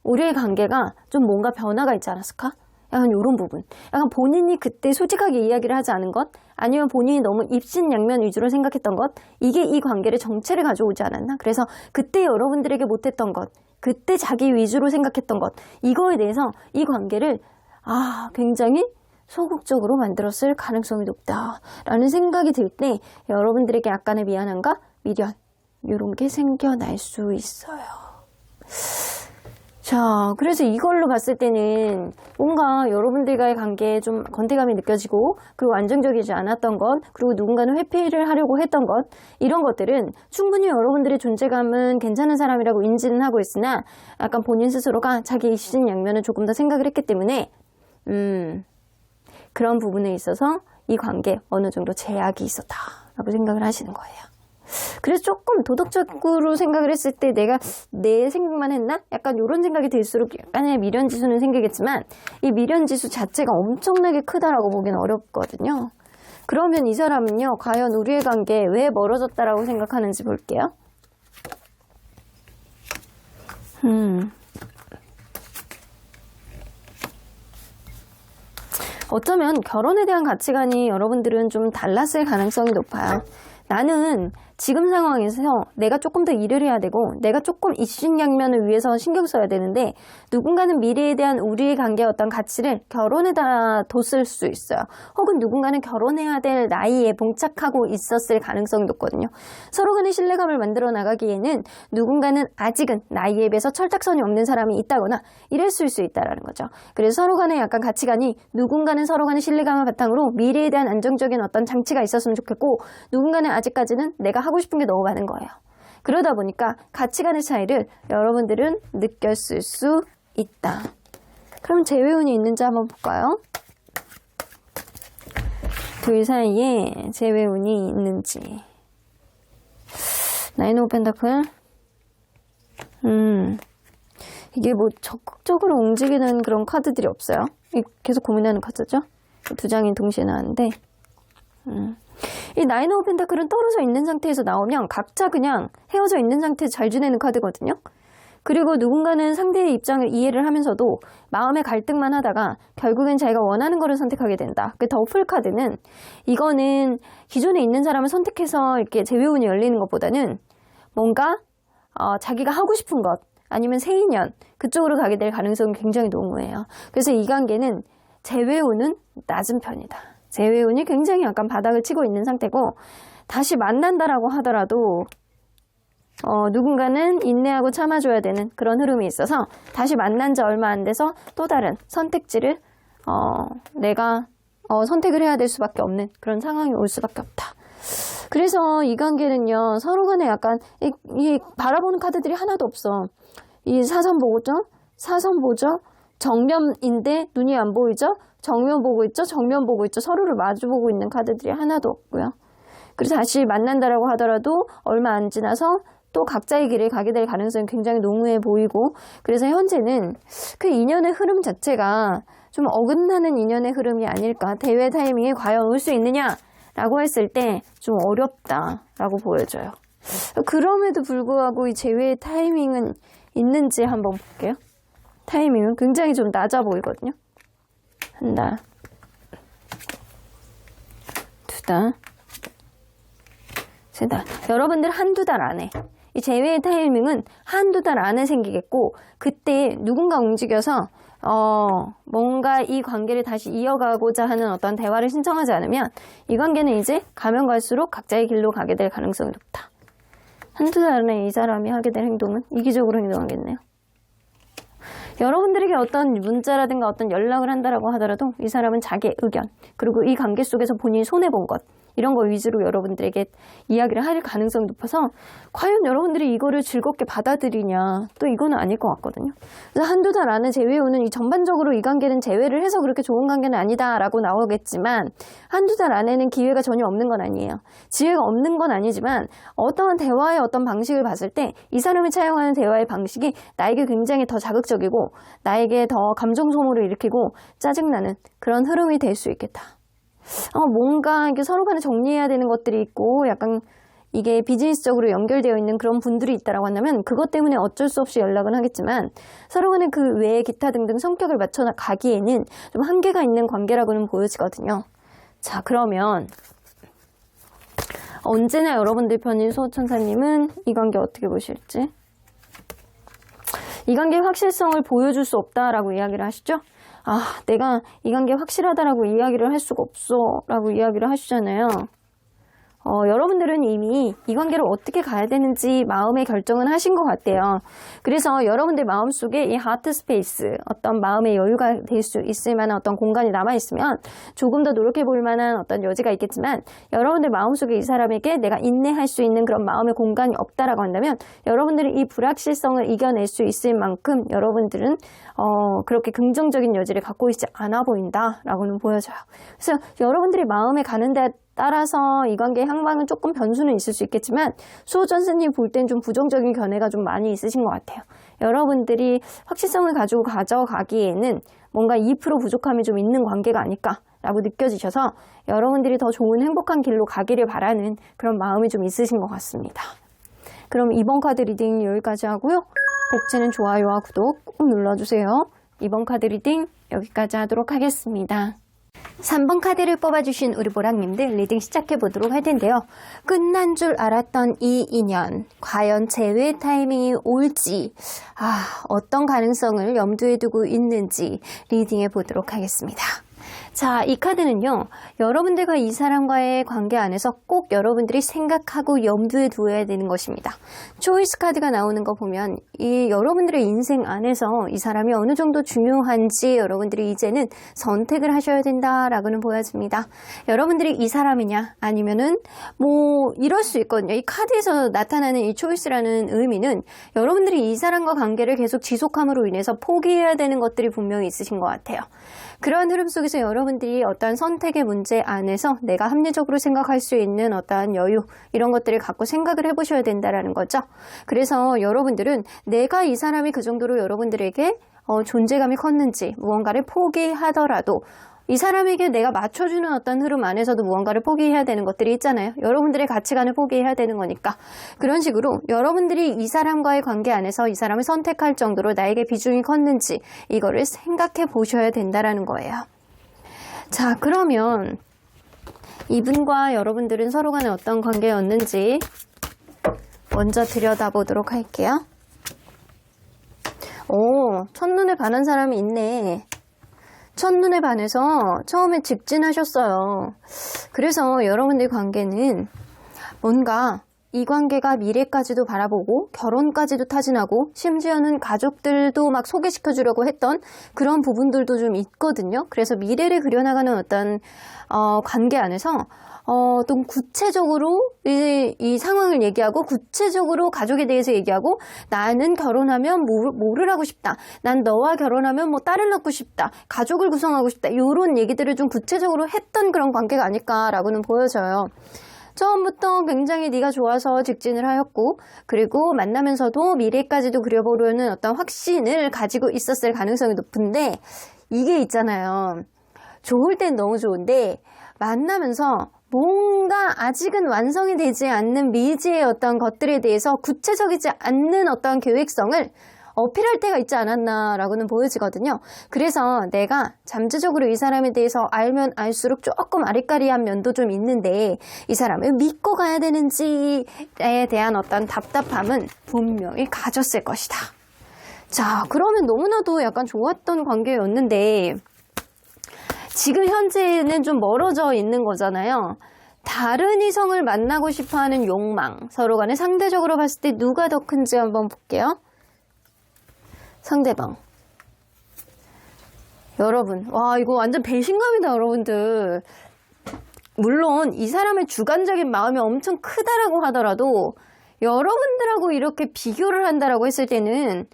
Speaker 1: 우리의 관계가 좀 뭔가 변화가 있지 않았을까? 약간 이런 부분. 약간 본인이 그때 솔직하게 이야기를 하지 않은 것 아니면 본인이 너무 입신양면 위주로 생각했던 것 이게 이 관계를 정체를 가져오지 않았나? 그래서 그때 여러분들에게 못했던 것 그때 자기 위주로 생각했던 것 이거에 대해서 이 관계를 굉장히 소극적으로 만들었을 가능성이 높다라는 생각이 들 때 여러분들에게 약간의 미안함과 미련 이런 게 생겨날 수 있어요. 자, 그래서 이걸로 봤을 때는 뭔가 여러분들과의 관계에 좀 건태감이 느껴지고 그리고 안정적이지 않았던 것 그리고 누군가는 회피를 하려고 했던 것 이런 것들은 충분히 여러분들의 존재감은 괜찮은 사람이라고 인지는 하고 있으나 약간 본인 스스로가 자기 입신양면을 조금 더 생각을 했기 때문에 그런 부분에 있어서 이 관계에 어느 정도 제약이 있었다라고 생각을 하시는 거예요. 그래서 조금 도덕적으로 생각을 했을 때 내가 내 생각만 했나? 약간 이런 생각이 들수록 약간의 미련지수는 생기겠지만 이 미련지수 자체가 엄청나게 크다라고 보기는 어렵거든요. 그러면 이 사람은요, 과연 우리의 관계에 왜 멀어졌다라고 생각하는지 볼게요. 어쩌면 결혼에 대한 가치관이 여러분들은 좀 달랐을 가능성이 높아요. 나는 지금 상황에서 내가 조금 더 일을 해야 되고 내가 조금 입신양면을 위해서 신경 써야 되는데 누군가는 미래에 대한 우리의 관계의 어떤 가치를 결혼에다 뒀을 수 있어요. 혹은 누군가는 결혼해야 될 나이에 봉착하고 있었을 가능성이 높거든요. 서로 간의 신뢰감을 만들어 나가기에는 누군가는 아직은 나이에 비해서 철딱선이 없는 사람이 있다거나 이랬을 수 있다는 거죠. 그래서 서로 간의 약간 가치관이 누군가는 서로 간의 신뢰감을 바탕으로 미래에 대한 안정적인 어떤 장치가 있었으면 좋겠고 누군가는 아직까지는 내가 하고 싶은 게 너무 많은 거예요. 그러다 보니까 가치관의 차이를 여러분들은 느꼈을 수 있다. 그럼 재회운이 있는지 한번 볼까요? 둘 사이에 재회운이 있는지. 나인 오브 펜타클. 이게 뭐 적극적으로 움직이는 그런 카드들이 없어요. 계속 고민하는 카드죠. 두 장이 동시에 나왔는데 이 나인 오브 펜타클은 떨어져 있는 상태에서 나오면 각자 그냥 헤어져 있는 상태에서 잘 지내는 카드거든요. 그리고 누군가는 상대의 입장을 이해를 하면서도 마음의 갈등만 하다가 결국엔 자기가 원하는 거를 선택하게 된다. 그 더풀 카드는 이거는 기존에 있는 사람을 선택해서 이렇게 재회운이 열리는 것보다는 뭔가 자기가 하고 싶은 것 아니면 새 인연 그쪽으로 가게 될 가능성이 굉장히 농후해요. 그래서 이 관계는 재회운은 낮은 편이다. 재회운이 굉장히 약간 바닥을 치고 있는 상태고 다시 만난다라고 하더라도 누군가는 인내하고 참아줘야 되는 그런 흐름이 있어서 다시 만난 지 얼마 안 돼서 또 다른 선택지를 내가 선택을 해야 될 수밖에 없는 그런 상황이 올 수밖에 없다. 그래서 이 관계는요 서로 간에 약간 이 바라보는 카드들이 하나도 없어. 이 사선 보죠? 사선 보죠? 정면인데 눈이 안 보이죠? 정면 보고 있죠? 정면 보고 있죠? 서로를 마주보고 있는 카드들이 하나도 없고요. 그래서 다시 만난다라고 하더라도 얼마 안 지나서 또 각자의 길을 가게 될 가능성이 굉장히 농후해 보이고 그래서 현재는 그 인연의 흐름 자체가 좀 어긋나는 인연의 흐름이 아닐까. 대회 타이밍에 과연 올 수 있느냐라고 했을 때 좀 어렵다라고 보여져요. 그럼에도 불구하고 이 재회의 타이밍은 있는지 한번 볼게요. 타이밍은 굉장히 좀 낮아 보이거든요. 한 달, 두 달, 세 달. 여러분들 한두 달 안에 이 재회의 타이밍은 한두 달 안에 생기겠고 그때 누군가 움직여서 뭔가 이 관계를 다시 이어가고자 하는 어떤 대화를 신청하지 않으면 이 관계는 이제 가면 갈수록 각자의 길로 가게 될 가능성이 높다. 한두 달 안에 이 사람이 하게 될 행동은 이기적으로 행동하겠네요. 여러분들에게 어떤 문자라든가 어떤 연락을 한다라고 하더라도 이 사람은 자기의 의견, 그리고 이 관계 속에서 본인이 손해본 것, 이런 거 위주로 여러분들에게 이야기를 할 가능성이 높아서 과연 여러분들이 이거를 즐겁게 받아들이냐, 또 이거는 아닐 것 같거든요. 그래서 한두 달 안에 재회오는 이 전반적으로 이 관계는 재회를 해서 그렇게 좋은 관계는 아니다라고 나오겠지만 한두 달 안에는 기회가 전혀 없는 건 아니에요. 기회가 없는 건 아니지만 어떠한 대화의 어떤 방식을 봤을 때 이 사람이 차용하는 대화의 방식이 나에게 굉장히 더 자극적이고 나에게 더 감정 소모를 일으키고 짜증나는 그런 흐름이 될 수 있겠다. 뭔가 이게 서로 간에 정리해야 되는 것들이 있고 약간 이게 비즈니스적으로 연결되어 있는 그런 분들이 있다라고 한다면 그것 때문에 어쩔 수 없이 연락은 하겠지만 서로 간에 그 외에 기타 등등 성격을 맞춰 가기에는 좀 한계가 있는 관계라고는 보여지거든요. 자, 그러면 언제나 여러분들 편인 수호천사님은 이 관계 어떻게 보실지? 이 관계의 확실성을 보여줄 수 없다라고 이야기를 하시죠? 내가 이 관계 확실하다라고 이야기를 할 수가 없어 라고 이야기를 하시잖아요. 여러분들은 이미 이 관계를 어떻게 가야 되는지 마음의 결정은 하신 것 같아요. 그래서 여러분들 마음속에 이 하트 스페이스, 어떤 마음의 여유가 될 수 있을 만한 어떤 공간이 남아있으면 조금 더 노력해 볼 만한 어떤 여지가 있겠지만 여러분들 마음속에 이 사람에게 내가 인내할 수 있는 그런 마음의 공간이 없다라고 한다면 여러분들이 이 불확실성을 이겨낼 수 있을 만큼 여러분들은 그렇게 긍정적인 여지를 갖고 있지 않아 보인다라고는 보여져요. 그래서 여러분들이 마음에 가는 데 따라서 이 관계의 향방은 조금 변수는 있을 수 있겠지만 수호전사님 볼 땐 좀 부정적인 견해가 좀 많이 있으신 것 같아요. 여러분들이 확실성을 가지고 가져가기에는 뭔가 2% 부족함이 좀 있는 관계가 아닐까라고 느껴지셔서 여러분들이 더 좋은 행복한 길로 가기를 바라는 그런 마음이 좀 있으신 것 같습니다. 그럼 이번 카드 리딩 여기까지 하고요. 복채는 좋아요와 구독 꼭 눌러주세요. 이번 카드 리딩 여기까지 하도록 하겠습니다. 3번 카드를 뽑아주신 우리 보랑님들 리딩 시작해보도록 할 텐데요. 끝난 줄 알았던 이 인연, 과연 재회 타이밍이 올지, 어떤 가능성을 염두에 두고 있는지 리딩해 보도록 하겠습니다. 자, 이 카드는요, 여러분들과 이 사람과의 관계 안에서 꼭 여러분들이 생각하고 염두에 두어야 되는 것입니다. 초이스 카드가 나오는 거 보면 이 여러분들의 인생 안에서 이 사람이 어느 정도 중요한지 여러분들이 이제는 선택을 하셔야 된다라고는 보여집니다. 여러분들이 이 사람이냐 아니면은 이럴 수 있거든요. 이 카드에서 나타나는 이 초이스라는 의미는 여러분들이 이 사람과 관계를 계속 지속함으로 인해서 포기해야 되는 것들이 분명히 있으신 것 같아요. 그러한 흐름 속에서 여러분들이 어떠한 선택의 문제 안에서 내가 합리적으로 생각할 수 있는 어떠한 여유, 이런 것들을 갖고 생각을 해보셔야 된다는 거죠. 그래서 여러분들은 내가 이 사람이 그 정도로 여러분들에게 존재감이 컸는지 무언가를 포기하더라도 이 사람에게 내가 맞춰주는 어떤 흐름 안에서도 무언가를 포기해야 되는 것들이 있잖아요. 여러분들의 가치관을 포기해야 되는 거니까. 그런 식으로 여러분들이 이 사람과의 관계 안에서 이 사람을 선택할 정도로 나에게 비중이 컸는지 이거를 생각해 보셔야 된다는 거예요. 자, 그러면 이분과 여러분들은 서로 간에 어떤 관계였는지 먼저 들여다보도록 할게요. 첫눈에 반한 사람이 있네. 첫눈에 반해서 처음에 직진하셨어요. 그래서 여러분들 관계는 뭔가 이 관계가 미래까지도 바라보고 결혼까지도 타진하고 심지어는 가족들도 막 소개시켜 주려고 했던 그런 부분들도 좀 있거든요. 그래서 미래를 그려나가는 어떤 관계 안에서 좀 구체적으로 이 상황을 얘기하고 구체적으로 가족에 대해서 얘기하고 나는 결혼하면 뭐를 하고 싶다. 난 너와 결혼하면 딸을 낳고 싶다. 가족을 구성하고 싶다. 이런 얘기들을 좀 구체적으로 했던 그런 관계가 아닐까라고는 보여져요. 처음부터 굉장히 네가 좋아서 직진을 하였고 그리고 만나면서도 미래까지도 그려보려는 어떤 확신을 가지고 있었을 가능성이 높은데 이게 있잖아요. 좋을 땐 너무 좋은데 만나면서 뭔가 아직은 완성이 되지 않는 미지의 어떤 것들에 대해서 구체적이지 않는 어떤 계획성을 어필할 때가 있지 않았나라고는 보여지거든요. 그래서 내가 잠재적으로 이 사람에 대해서 알면 알수록 조금 아리까리한 면도 좀 있는데 이 사람을 믿고 가야 되는지에 대한 어떤 답답함은 분명히 가졌을 것이다. 자, 그러면 너무나도 약간 좋았던 관계였는데 지금 현재는 좀 멀어져 있는 거잖아요. 다른 이성을 만나고 싶어하는 욕망, 서로 간에 상대적으로 봤을 때 누가 더 큰지 한번 볼게요. 상대방. 여러분, 와, 이거 완전 배신감이다, 여러분들. 물론 이 사람의 주관적인 마음이 엄청 크다라고 하더라도 여러분들하고 이렇게 비교를 한다라고 했을 때는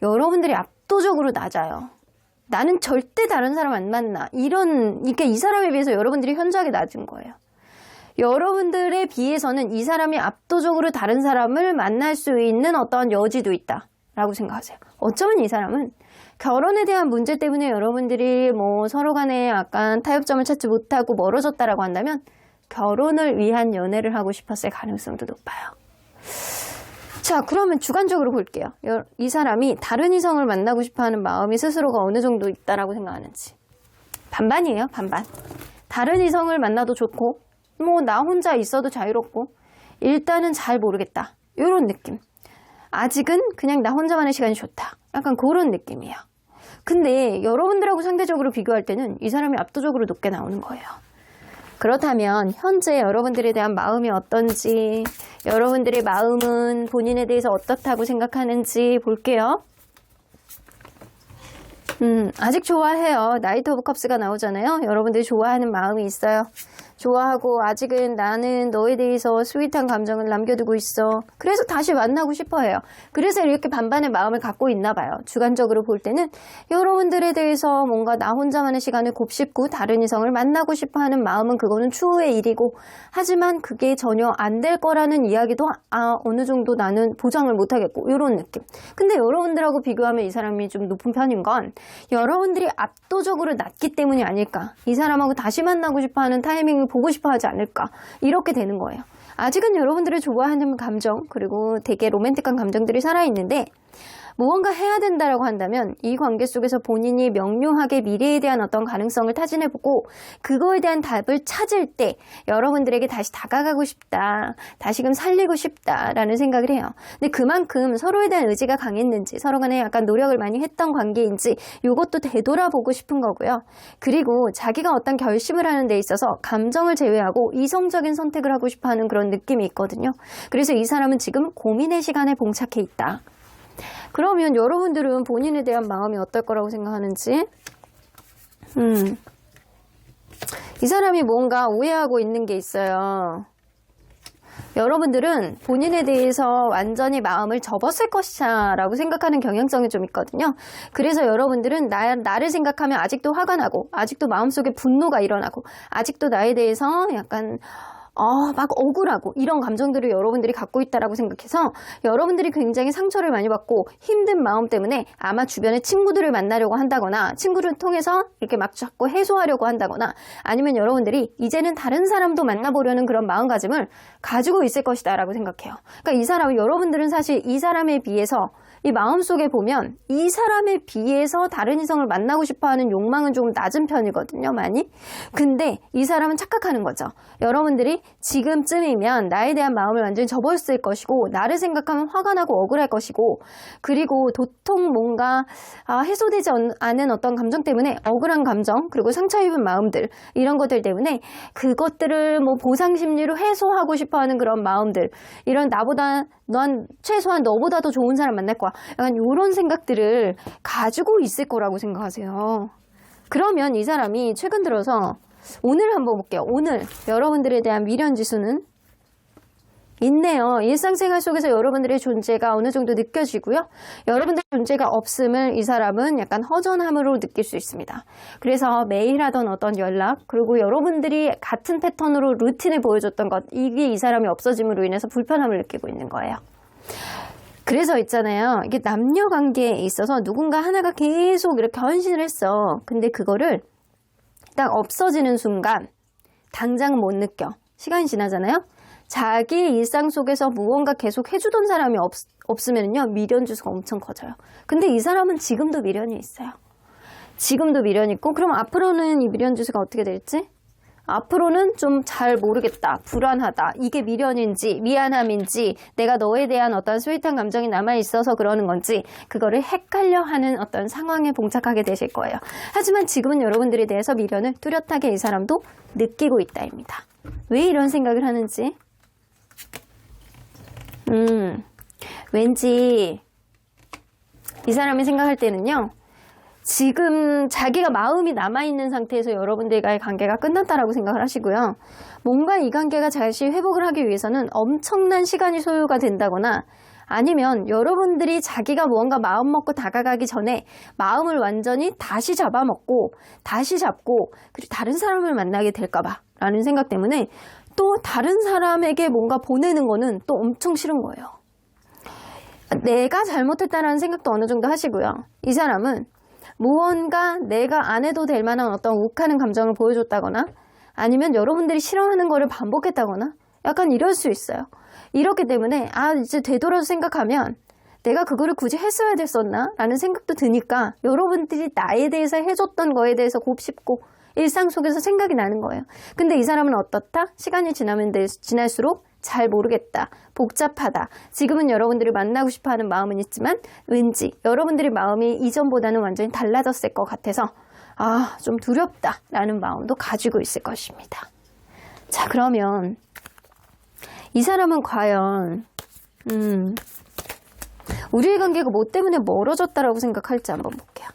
Speaker 1: 여러분들이 압도적으로 낮아요. 나는 절대 다른 사람 안 만나. 그러니까 이 사람에 비해서 여러분들이 현저하게 낮은 거예요. 여러분들에 비해서는 이 사람이 압도적으로 다른 사람을 만날 수 있는 어떤 여지도 있다라고 생각하세요. 어쩌면 이 사람은 결혼에 대한 문제 때문에 여러분들이 뭐 서로 간에 약간 타협점을 찾지 못하고 멀어졌다라고 한다면 결혼을 위한 연애를 하고 싶었을 가능성도 높아요. 자, 그러면 주관적으로 볼게요. 이 사람이 다른 이성을 만나고 싶어하는 마음이 스스로가 어느 정도 있다라고 생각하는지. 반반이에요, 반반. 다른 이성을 만나도 좋고 뭐 나 혼자 있어도 자유롭고 일단은 잘 모르겠다. 이런 느낌. 아직은 그냥 나 혼자만의 시간이 좋다. 약간 그런 느낌이에요. 근데 여러분들하고 상대적으로 비교할 때는 이 사람이 압도적으로 높게 나오는 거예요. 그렇다면 현재 여러분들에 대한 마음이 어떤지, 여러분들의 마음은 본인에 대해서 어떻다고 생각하는지 볼게요. 아직 좋아해요. 나이트 오브 컵스가 나오잖아요. 여러분들이 좋아하는 마음이 있어요. 좋아하고 아직은 나는 너에 대해서 스윗한 감정을 남겨두고 있어. 그래서 다시 만나고 싶어 해요. 그래서 이렇게 반반의 마음을 갖고 있나 봐요. 주관적으로 볼 때는 여러분들에 대해서 뭔가 나 혼자만의 시간을 곱씹고 다른 이성을 만나고 싶어 하는 마음은 그거는 추후의 일이고, 하지만 그게 전혀 안 될 거라는 이야기도 어느 정도 나는 보장을 못 하겠고, 이런 느낌. 근데 여러분들하고 비교하면 이 사람이 좀 높은 편인 건 여러분들이 압도적으로 낮기 때문이 아닐까. 이 사람하고 다시 만나고 싶어 하는 타이밍을 보고 싶어 하지 않을까. 이렇게 되는 거예요. 아직은 여러분들을 좋아하는 감정, 그리고 되게 로맨틱한 감정들이 살아있는데 무언가 해야 된다라고 한다면 이 관계 속에서 본인이 명료하게 미래에 대한 어떤 가능성을 타진해보고 그거에 대한 답을 찾을 때 여러분들에게 다시 다가가고 싶다, 다시금 살리고 싶다라는 생각을 해요. 근데 그만큼 서로에 대한 의지가 강했는지, 서로 간에 약간 노력을 많이 했던 관계인지 이것도 되돌아보고 싶은 거고요. 그리고 자기가 어떤 결심을 하는 데 있어서 감정을 제외하고 이성적인 선택을 하고 싶어하는 그런 느낌이 있거든요. 그래서 이 사람은 지금 고민의 시간에 봉착해 있다. 그러면 여러분들은 본인에 대한 마음이 어떨 거라고 생각하는지. 이 사람이 뭔가 오해하고 있는 게 있어요. 여러분들은 본인에 대해서 완전히 마음을 접었을 것이다 라고 생각하는 경향성이 좀 있거든요. 그래서 여러분들은 나를 생각하면 아직도 화가 나고, 아직도 마음속에 분노가 일어나고, 아직도 나에 대해서 약간 막 억울하고 이런 감정들을 여러분들이 갖고 있다라고 생각해서 여러분들이 굉장히 상처를 많이 받고 힘든 마음 때문에 아마 주변에 친구들을 만나려고 한다거나 친구를 통해서 이렇게 막 자꾸 해소하려고 한다거나, 아니면 여러분들이 이제는 다른 사람도 만나보려는 그런 마음가짐을 가지고 있을 것이다 라고 생각해요. 그러니까 이 사람은, 여러분들은 사실 이 사람에 비해서 이 마음속에 보면 이 사람에 비해서 다른 이성을 만나고 싶어하는 욕망은 조금 낮은 편이거든요, 많이. 근데 이 사람은 착각하는 거죠. 여러분들이 지금쯤이면 나에 대한 마음을 완전히 접었을 것이고, 나를 생각하면 화가 나고 억울할 것이고, 그리고 도통 뭔가 해소되지 않은 어떤 감정 때문에 억울한 감정, 그리고 상처 입은 마음들, 이런 것들 때문에 그것들을 뭐 보상심리로 해소하고 싶어하는 그런 마음들, 이런 난 최소한 너보다 더 좋은 사람 만날 거야, 약간 이런 생각들을 가지고 있을 거라고 생각하세요. 그러면 이 사람이 최근 들어서, 오늘 한번 볼게요. 오늘 여러분들에 대한 미련지수는 있네요. 일상생활 속에서 여러분들의 존재가 어느 정도 느껴지고요. 여러분들의 존재가 없음을 이 사람은 약간 허전함으로 느낄 수 있습니다. 그래서 매일 하던 어떤 연락, 그리고 여러분들이 같은 패턴으로 루틴을 보여줬던 것, 이게 이 사람이 없어짐으로 인해서 불편함을 느끼고 있는 거예요. 그래서 있잖아요. 이게 남녀 관계에 있어서 누군가 하나가 계속 이렇게 헌신을 했어. 근데 그거를 딱 없어지는 순간 당장 못 느껴. 시간이 지나잖아요. 자기 일상 속에서 무언가 계속 해주던 사람이 없으면요, 미련 지수가 엄청 커져요. 근데 이 사람은 지금도 미련이 있어요. 지금도 미련이 있고, 그럼 앞으로는 이 미련 지수가 어떻게 될지? 앞으로는 좀 잘 모르겠다, 불안하다, 이게 미련인지 미안함인지 내가 너에 대한 어떤 스윗한 감정이 남아있어서 그러는 건지, 그거를 헷갈려하는 어떤 상황에 봉착하게 되실 거예요. 하지만 지금은 여러분들에 대해서 미련을 뚜렷하게 이 사람도 느끼고 있다입니다. 왜 이런 생각을 하는지. 왠지 이 사람이 생각할 때는요, 지금 자기가 마음이 남아있는 상태에서 여러분들과의 관계가 끝났다라고 생각을 하시고요. 뭔가 이 관계가 다시 회복을 하기 위해서는 엄청난 시간이 소요가 된다거나 아니면 여러분들이 자기가 무언가 마음 먹고 다가가기 전에 마음을 완전히 다시 잡아먹고 다시 잡고 그리고 다른 사람을 만나게 될까봐 라는 생각 때문에 또 다른 사람에게 뭔가 보내는 거는 또 엄청 싫은 거예요. 내가 잘못했다라는 생각도 어느 정도 하시고요. 이 사람은 무언가 내가 안 해도 될 만한 어떤 욱하는 감정을 보여줬다거나 아니면 여러분들이 싫어하는 거를 반복했다거나 약간 이럴 수 있어요. 이렇기 때문에 이제 되돌아서 생각하면 내가 그거를 굳이 했어야 됐었나? 라는 생각도 드니까 여러분들이 나에 대해서 해줬던 거에 대해서 곱씹고 일상 속에서 생각이 나는 거예요. 근데 이 사람은 어떻다? 시간이 지날수록 잘 모르겠다. 복잡하다. 지금은 여러분들을 만나고 싶어하는 마음은 있지만 왠지 여러분들의 마음이 이전보다는 완전히 달라졌을 것 같아서 좀 두렵다 라는 마음도 가지고 있을 것입니다. 자, 그러면 이 사람은 과연 우리의 관계가 뭐 때문에 멀어졌다라고 생각할지 한번 볼게요.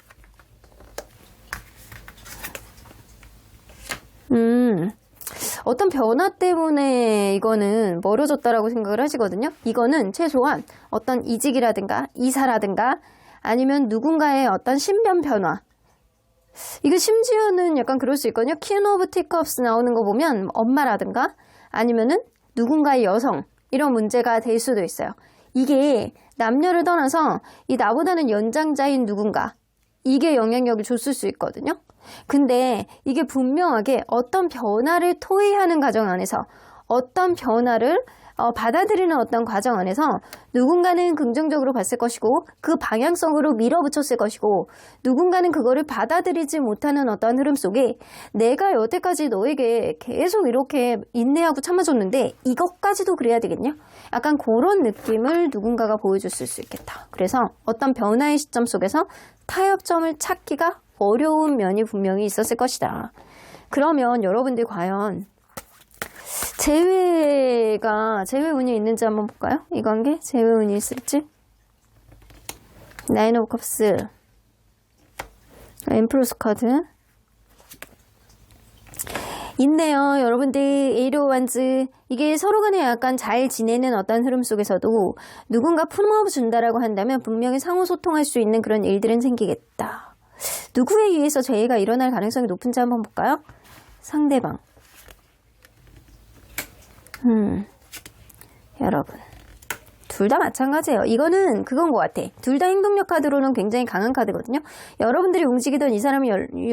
Speaker 1: 어떤 변화 때문에 이거는 멀어졌다라고 생각을 하시거든요. 이거는 최소한 어떤 이직이라든가 이사라든가 아니면 누군가의 어떤 신변 변화. 이거 심지어는 약간 그럴 수 있거든요. 퀸 오브 티컵스 나오는 거 보면 엄마라든가 아니면은 누군가의 여성 이런 문제가 될 수도 있어요. 이게 남녀를 떠나서 이 나보다는 연장자인 누군가 이게 영향력을 줬을 수 있거든요. 근데 이게 분명하게 어떤 변화를 토의하는 과정 안에서 어떤 변화를 받아들이는 어떤 과정 안에서 누군가는 긍정적으로 봤을 것이고 그 방향성으로 밀어붙였을 것이고 누군가는 그거를 받아들이지 못하는 어떤 흐름 속에 내가 여태까지 너에게 계속 이렇게 인내하고 참아줬는데 이것까지도 그래야 되겠냐? 약간 그런 느낌을 누군가가 보여줬을 수 있겠다. 그래서 어떤 변화의 시점 속에서 타협점을 찾기가 어려운 면이 분명히 있었을 것이다. 그러면 여러분들 과연 재회 운이 있는지 한번 볼까요? 이 관계 재회 운이 있을지. 나인 오브 컵스, 엠프로스 카드 있네요. 여러분들 에이로 완즈 이게 서로 간에 약간 잘 지내는 어떤 흐름 속에서도 누군가 품어준다라고 한다면 분명히 상호 소통할 수 있는 그런 일들은 생기겠다. 누구에 의해서 재해가 일어날 가능성이 높은지 한번 볼까요? 상대방. 여러분 둘 다 마찬가지예요. 이거는 그건 것 같아. 둘 다 행동력 카드로는 굉장히 강한 카드거든요. 여러분들이 움직이던 이 사람이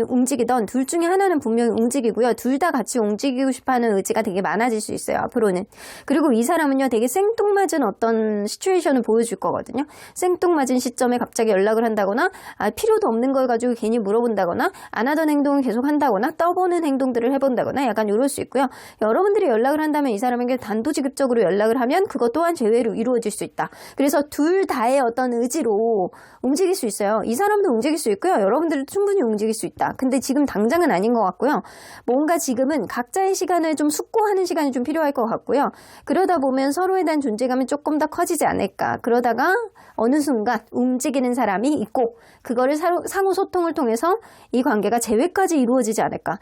Speaker 1: 움직이던 둘 중에 하나는 분명히 움직이고요. 둘 다 같이 움직이고 싶어하는 의지가 되게 많아질 수 있어요. 앞으로는. 그리고 이 사람은요. 되게 생뚱맞은 어떤 시츄에이션을 보여줄 거거든요. 생뚱맞은 시점에 갑자기 연락을 한다거나 필요도 없는 걸 가지고 괜히 물어본다거나 안 하던 행동을 계속 한다거나 떠보는 행동들을 해본다거나 약간 이럴 수 있고요. 여러분들이 연락을 한다면 이 사람에게 단도직입적으로 연락을 하면 그것 또한 제외로 이루어질 수 있다. 그래서 둘 다의 어떤 의지로 움직일 수 있어요. 이 사람도 움직일 수 있고요. 여러분들도 충분히 움직일 수 있다. 근데 지금 당장은 아닌 것 같고요. 뭔가 지금은 각자의 시간을 좀 숙고하는 시간이 좀 필요할 것 같고요. 그러다 보면 서로에 대한 존재감이 조금 더 커지지 않을까. 그러다가 어느 순간 움직이는 사람이 있고 그거를 상호 소통을 통해서 이 관계가 재회까지 이루어지지 않을까.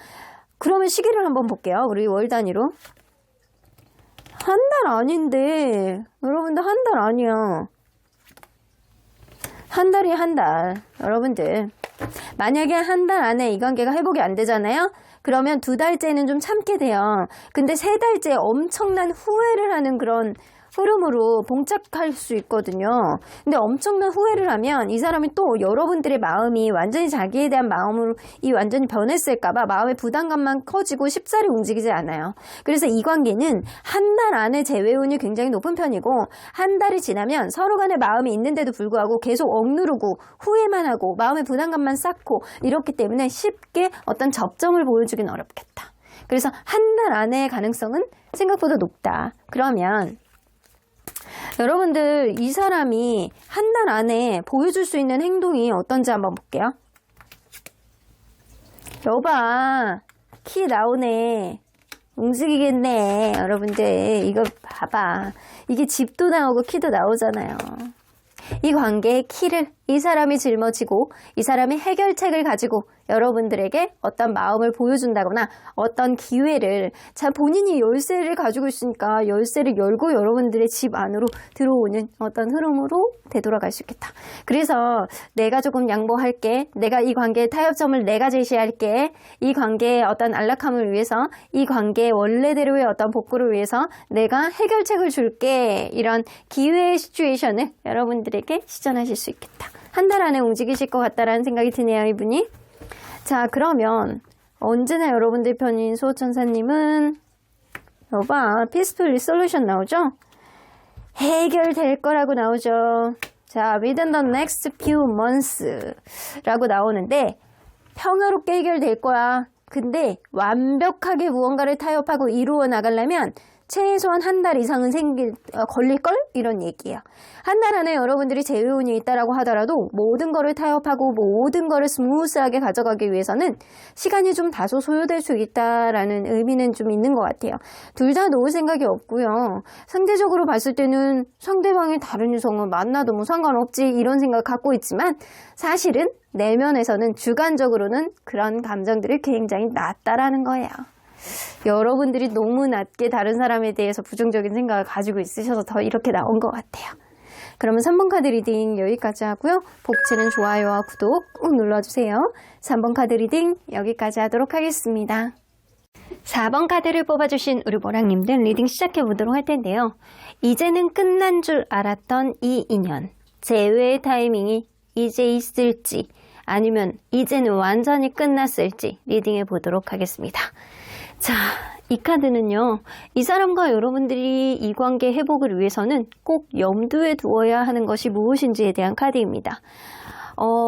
Speaker 1: 그러면 시기를 한번 볼게요. 우리 월 단위로. 한 달 아닌데 여러분들 한 달 아니야. 한 달이 한 달. 여러분들 만약에 한 달 안에 이 관계가 회복이 안 되잖아요. 그러면 2달째는 좀 참게 돼요. 근데 3달째 엄청난 후회를 하는 그런 흐름으로 봉착할 수 있거든요. 근데 엄청난 후회를 하면 이 사람이 또 여러분들의 마음이 완전히 자기에 대한 마음으로 완전히 변했을까봐 마음의 부담감만 커지고 쉽사리 움직이지 않아요. 그래서 이 관계는 한 달 안에 재회운이 굉장히 높은 편이고 한 달이 지나면 서로 간의 마음이 있는데도 불구하고 계속 억누르고 후회만 하고 마음의 부담감만 쌓고 이렇기 때문에 쉽게 어떤 접점을 보여주긴 어렵겠다. 그래서 한 달 안의 가능성은 생각보다 높다. 그러면 여러분들 이 사람이 한 달 안에 보여줄 수 있는 행동이 어떤지 한번 볼게요. 여봐 키 나오네. 움직이겠네. 여러분들 이거 봐봐. 이게 집도 나오고 키도 나오잖아요. 이 관계의 키를 이 사람이 짊어지고 이 사람의 해결책을 가지고 여러분들에게 어떤 마음을 보여준다거나 어떤 기회를 자 본인이 열쇠를 가지고 있으니까 열쇠를 열고 여러분들의 집 안으로 들어오는 어떤 흐름으로 되돌아갈 수 있겠다. 그래서 내가 조금 양보할게. 내가 이 관계의 타협점을 내가 제시할게. 이 관계의 어떤 안락함을 위해서 이 관계의 원래대로의 어떤 복구를 위해서 내가 해결책을 줄게. 이런 기회의 시츄에이션을 여러분들에게 시전하실 수 있겠다. 한 달 안에 움직이실 것 같다라는 생각이 드네요, 이분이. 자, 그러면 언제나 여러분들 편인 수호천사님은 여봐, peaceful resolution 나오죠? 해결될 거라고 나오죠. 자, within the next few months 라고 나오는데 평화롭게 해결될 거야. 근데 완벽하게 무언가를 타협하고 이루어 나가려면 최소한 한 달 이상은 걸릴걸? 이런 얘기예요. 한 달 안에 여러분들이 재회운이 있다라고 하더라도 모든 거를 타협하고 모든 거를 스무스하게 가져가기 위해서는 시간이 좀 다소 소요될 수 있다라는 의미는 좀 있는 것 같아요. 둘 다 놓을 생각이 없고요. 상대적으로 봤을 때는 상대방의 다른 이성은 만나도 뭐 상관없지 이런 생각을 갖고 있지만 사실은 내면에서는 주관적으로는 그런 감정들이 굉장히 낮다라는 거예요. 여러분들이 너무 낮게 다른 사람에 대해서 부정적인 생각을 가지고 있으셔서 더 이렇게 나온 것 같아요. 그러면 3번 카드 리딩 여기까지 하고요. 복지는 좋아요와 구독 꾹 눌러주세요. 3번 카드 리딩 여기까지 하도록 하겠습니다. 4번 카드를 뽑아주신 우리 보랑님들 리딩 시작해보도록 할 텐데요. 이제는 끝난 줄 알았던 이 인연, 재회의 타이밍이 이제 있을지 아니면 이제는 완전히 끝났을지 리딩해 보도록 하겠습니다. 자, 이 카드는요. 이 사람과 여러분들이 이 관계 회복을 위해서는 꼭 염두에 두어야 하는 것이 무엇인지에 대한 카드입니다.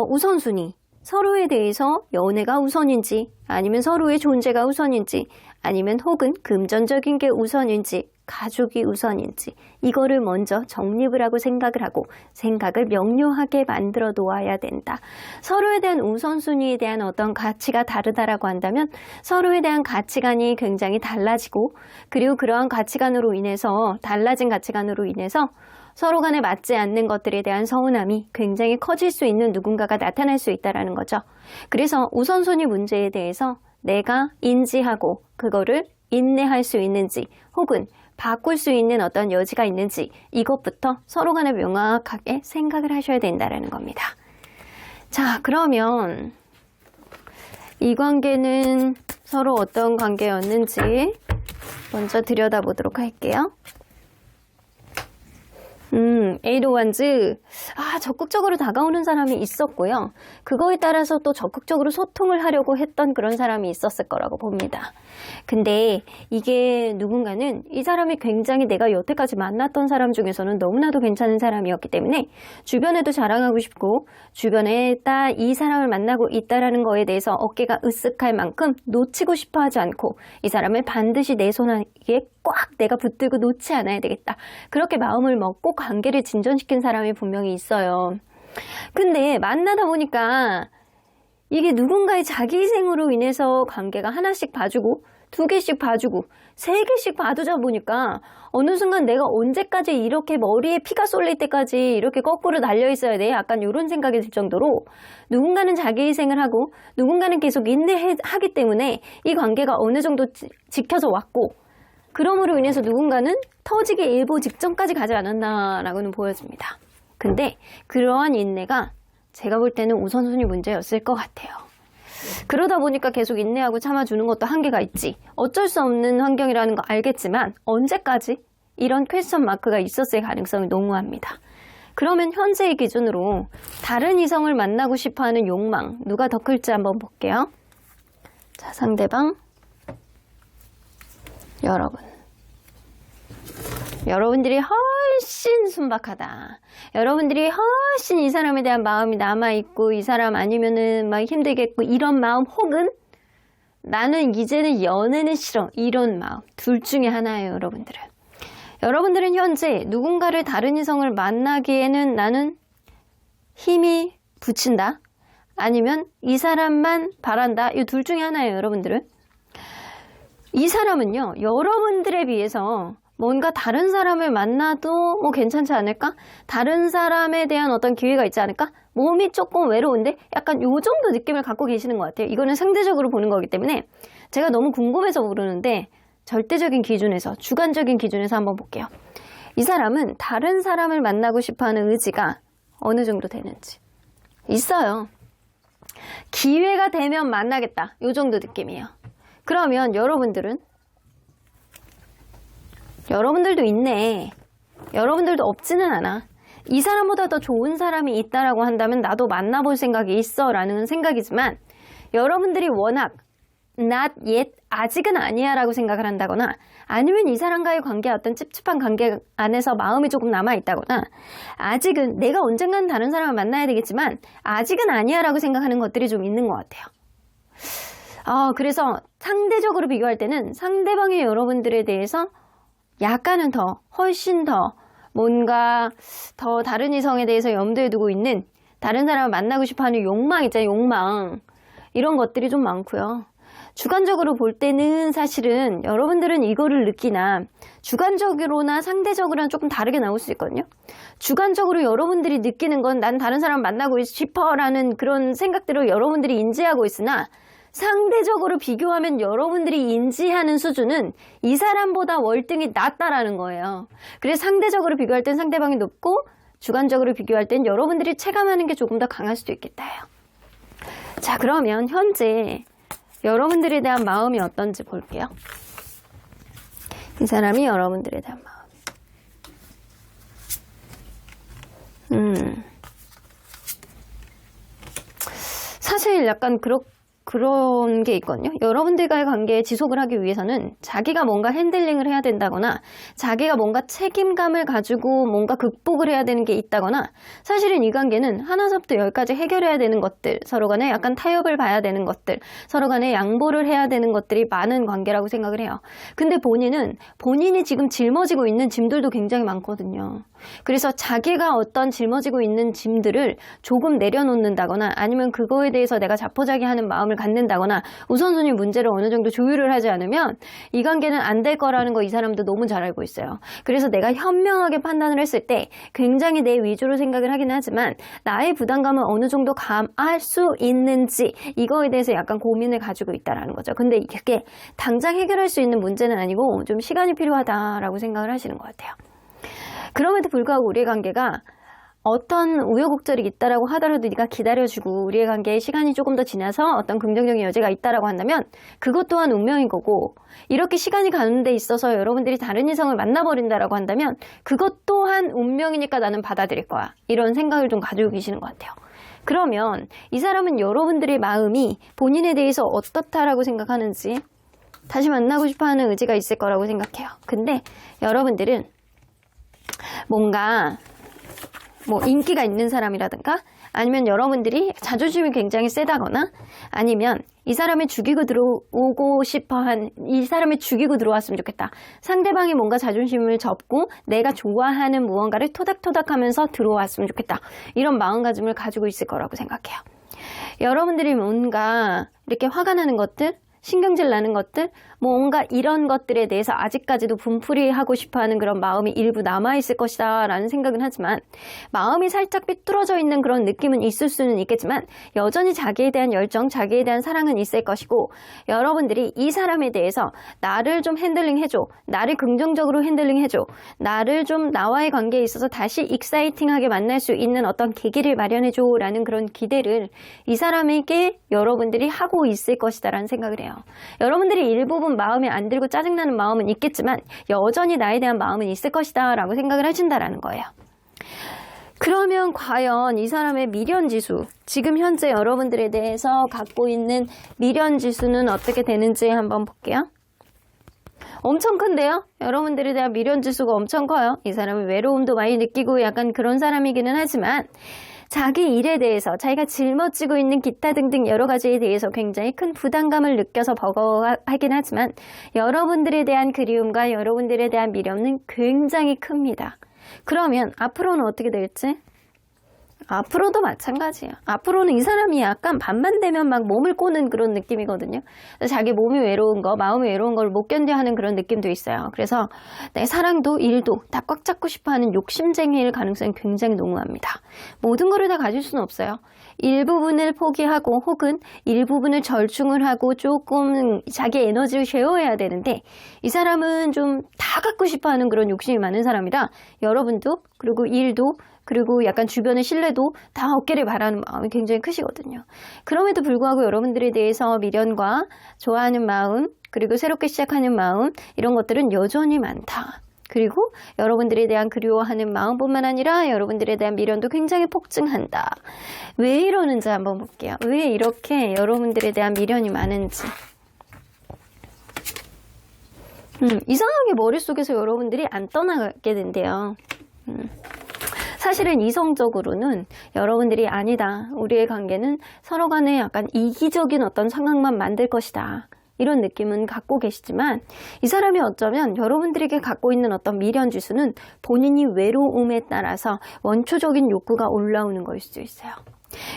Speaker 1: 우선순위. 서로에 대해서 연애가 우선인지 아니면 서로의 존재가 우선인지 아니면 혹은 금전적인 게 우선인지 가족이 우선인지 이거를 먼저 정립을 하고 생각을 명료하게 만들어 놓아야 된다. 서로에 대한 우선순위에 대한 어떤 가치가 다르다라고 한다면 서로에 대한 가치관이 굉장히 달라지고 그리고 그러한 가치관으로 인해서 달라진 가치관으로 인해서 서로 간에 맞지 않는 것들에 대한 서운함이 굉장히 커질 수 있는 누군가가 나타날 수 있다는 거죠. 그래서 우선순위 문제에 대해서 내가 인지하고 그거를 인내할 수 있는지 혹은 바꿀 수 있는 어떤 여지가 있는지 이것부터 서로 간에 명확하게 생각을 하셔야 된다는 겁니다. 자, 그러면 이 관계는 서로 어떤 관계였는지 먼저 들여다보도록 할게요. 에이드 원즈 적극적으로 다가오는 사람이 있었고요. 그거에 따라서 또 적극적으로 소통을 하려고 했던 그런 사람이 있었을 거라고 봅니다. 근데 이게 누군가는 이 사람이 굉장히 내가 여태까지 만났던 사람 중에서는 너무나도 괜찮은 사람이었기 때문에 주변에도 자랑하고 싶고 주변에 딱 이 사람을 만나고 있다라는 거에 대해서 어깨가 으쓱할 만큼 놓치고 싶어 하지 않고 이 사람을 반드시 내 손안에 꽉 내가 붙들고 놓지 않아야 되겠다. 그렇게 마음을 먹고 관계를 진전시킨 사람이 분명히 있어요. 근데 만나다 보니까 이게 누군가의 자기희생으로 인해서 관계가 하나씩 봐주고 2개씩 봐주고 3개씩 봐두자 보니까 어느 순간 내가 언제까지 이렇게 머리에 피가 쏠릴 때까지 이렇게 거꾸로 달려 있어야 돼? 약간 이런 생각이 들 정도로 누군가는 자기희생을 하고 누군가는 계속 인내하기 때문에 이 관계가 어느 정도 지켜져 왔고 그럼으로 인해서 누군가는 터지기 일보 직전까지 가지 않았나라고는 보여집니다. 근데 그러한 인내가 제가 볼 때는 우선순위 문제였을 것 같아요. 그러다 보니까 계속 인내하고 참아주는 것도 한계가 있지. 어쩔 수 없는 환경이라는 거 알겠지만 언제까지 이런 퀘스천 마크가 있었을 가능성이 농후합니다. 그러면 현재의 기준으로 다른 이성을 만나고 싶어하는 욕망 누가 더 클지 한번 볼게요. 자, 상대방 여러분들이 훨씬 순박하다. 여러분들이 훨씬 이 사람에 대한 마음이 남아있고 이 사람 아니면은 막 힘들겠고 이런 마음 혹은 나는 이제는 연애는 싫어 이런 마음 둘 중에 하나예요. 여러분들은 현재 누군가를 다른 이성을 만나기에는 나는 힘이 붙인다 아니면 이 사람만 바란다 이 둘 중에 하나예요. 여러분들은 이 사람은요 여러분들에 비해서 뭔가 다른 사람을 만나도 뭐 괜찮지 않을까? 다른 사람에 대한 어떤 기회가 있지 않을까? 몸이 조금 외로운데 약간 요 정도 느낌을 갖고 계시는 것 같아요. 이거는 상대적으로 보는 거기 때문에 제가 너무 궁금해서 모르는데 절대적인 기준에서, 주관적인 기준에서 한번 볼게요. 이 사람은 다른 사람을 만나고 싶어하는 의지가 어느 정도 되는지. 있어요. 기회가 되면 만나겠다. 요 정도 느낌이에요. 그러면 여러분들도 있네. 여러분들도 없지는 않아. 이 사람보다 더 좋은 사람이 있다라고 한다면 나도 만나볼 생각이 있어 라는 생각이지만 여러분들이 워낙 not yet, 아직은 아니야 라고 생각을 한다거나 아니면 이 사람과의 관계 어떤 찝찝한 관계 안에서 마음이 조금 남아있다거나 아직은 내가 언젠간 다른 사람을 만나야 되겠지만 아직은 아니야 라고 생각하는 것들이 좀 있는 것 같아요. 그래서 상대적으로 비교할 때는 상대방의 여러분들에 대해서 약간은 더, 훨씬 더 뭔가 더 다른 이성에 대해서 염두에 두고 있는 다른 사람을 만나고 싶어하는 욕망 있잖아요. 욕망. 이런 것들이 좀 많고요. 주관적으로 볼 때는 사실은 여러분들은 이거를 느끼나 주관적으로나 상대적으로는 조금 다르게 나올 수 있거든요. 주관적으로 여러분들이 느끼는 건 난 다른 사람 만나고 싶어라는 그런 생각들을 여러분들이 인지하고 있으나 상대적으로 비교하면 여러분들이 인지하는 수준은 이 사람보다 월등히 낮다라는 거예요. 그래서 상대적으로 비교할 땐 상대방이 높고 주관적으로 비교할 땐 여러분들이 체감하는 게 조금 더 강할 수도 있겠다요. 자, 그러면 현재 여러분들에 대한 마음이 어떤지 볼게요. 이 사람이 여러분들에 대한 마음. 사실 약간 그런 게 있거든요. 여러분들과의 관계에 지속을 하기 위해서는 자기가 뭔가 핸들링을 해야 된다거나 자기가 뭔가 책임감을 가지고 뭔가 극복을 해야 되는 게 있다거나 사실은 이 관계는 하나서부터 열까지 해결해야 되는 것들, 서로 간에 약간 타협을 봐야 되는 것들, 서로 간에 양보를 해야 되는 것들이 많은 관계라고 생각을 해요. 근데 본인이 지금 짊어지고 있는 짐들도 굉장히 많거든요. 그래서 자기가 어떤 짊어지고 있는 짐들을 조금 내려놓는다거나 아니면 그거에 대해서 내가 자포자기하는 마음을 갖는다거나 우선순위 문제를 어느 정도 조율을 하지 않으면 이 관계는 안 될 거라는 거 이 사람도 너무 잘 알고 있어요. 그래서 내가 현명하게 판단을 했을 때 굉장히 내 위주로 생각을 하긴 하지만 나의 부담감을 어느 정도 감할 수 있는지 이거에 대해서 약간 고민을 가지고 있다라는 거죠. 근데 이게 당장 해결할 수 있는 문제는 아니고 좀 시간이 필요하다라고 생각을 하시는 것 같아요. 그럼에도 불구하고 우리의 관계가 어떤 우여곡절이 있다라고 하더라도 네가 기다려주고 우리의 관계에 시간이 조금 더 지나서 어떤 긍정적인 여지가 있다라고 한다면 그것 또한 운명인 거고 이렇게 시간이 가는 데 있어서 여러분들이 다른 이성을 만나버린다라고 한다면 그것 또한 운명이니까 나는 받아들일 거야. 이런 생각을 좀 가지고 계시는 것 같아요. 그러면 이 사람은 여러분들의 마음이 본인에 대해서 어떻다라고 생각하는지 다시 만나고 싶어하는 의지가 있을 거라고 생각해요. 근데 여러분들은 뭔가 인기가 있는 사람이라든가 아니면 여러분들이 자존심이 굉장히 세다거나 아니면 이 사람이 죽이고 들어왔으면 좋겠다. 상대방이 뭔가 자존심을 접고 내가 좋아하는 무언가를 토닥토닥하면서 들어왔으면 좋겠다. 이런 마음가짐을 가지고 있을 거라고 생각해요. 여러분들이 뭔가 이렇게 화가 나는 것들, 신경질 나는 것들, 뭔가 이런 것들에 대해서 아직까지도 분풀이하고 싶어하는 그런 마음이 일부 남아있을 것이다 라는 생각은 하지만 마음이 살짝 삐뚤어져 있는 그런 느낌은 있을 수는 있겠지만 여전히 자기에 대한 열정, 자기에 대한 사랑은 있을 것이고 여러분들이 이 사람에 대해서 나를 좀 핸들링해줘, 나를 긍정적으로 핸들링해줘, 나를 좀 나와의 관계에 있어서 다시 익사이팅하게 만날 수 있는 어떤 계기를 마련해줘 라는 그런 기대를 이 사람에게 여러분들이 하고 있을 것이다 라는 생각을 해요. 여러분들이 일부분 마음에 안 들고 짜증나는 마음은 있겠지만 여전히 나에 대한 마음은 있을 것이다 라고 생각을 하신다라는 거예요. 그러면 과연 이 사람의 미련지수, 지금 현재 여러분들에 대해서 갖고 있는 미련지수는 어떻게 되는지 한번 볼게요. 엄청 큰데요? 여러분들에 대한 미련지수가 엄청 커요. 이 사람은 외로움도 많이 느끼고 약간 그런 사람이기는 하지만 자기 일에 대해서 자기가 짊어지고 있는 기타 등등 여러 가지에 대해서 굉장히 큰 부담감을 느껴서 버거워하긴 하지만 여러분들에 대한 그리움과 여러분들에 대한 미련은 굉장히 큽니다. 그러면 앞으로는 어떻게 될지? 앞으로도 마찬가지야. 앞으로는 이 사람이 약간 밤만 되면 막 몸을 꼬는 그런 느낌이거든요. 자기 몸이 외로운 거, 마음이 외로운 걸 못 견뎌하는 그런 느낌도 있어요. 그래서 내 사랑도 일도 다 꽉 잡고 싶어하는 욕심쟁이일 가능성이 굉장히 농후합니다. 모든 거를 다 가질 수는 없어요. 일부분을 포기하고 혹은 일부분을 절충을 하고 조금 자기 에너지를 쉐어해야 되는데 이 사람은 좀 다 갖고 싶어하는 그런 욕심이 많은 사람이라 여러분도 그리고 일도 그리고 약간 주변의 신뢰도 다 얻기를 바라는 마음이 굉장히 크시거든요. 그럼에도 불구하고 여러분들에 대해서 미련과 좋아하는 마음 그리고 새롭게 시작하는 마음 이런 것들은 여전히 많다. 그리고 여러분들에 대한 그리워하는 마음뿐만 아니라 여러분들에 대한 미련도 굉장히 폭증한다. 왜 이러는지 한번 볼게요. 왜 이렇게 여러분들에 대한 미련이 많은지. 이상하게 머릿속에서 여러분들이 안 떠나게 된대요. 사실은 이성적으로는 여러분들이 아니다. 우리의 관계는 서로 간에 약간 이기적인 어떤 상황만 만들 것이다. 이런 느낌은 갖고 계시지만 이 사람이 어쩌면 여러분들에게 갖고 있는 어떤 미련 지수는 본인이 외로움에 따라서 원초적인 욕구가 올라오는 거일 수 있어요.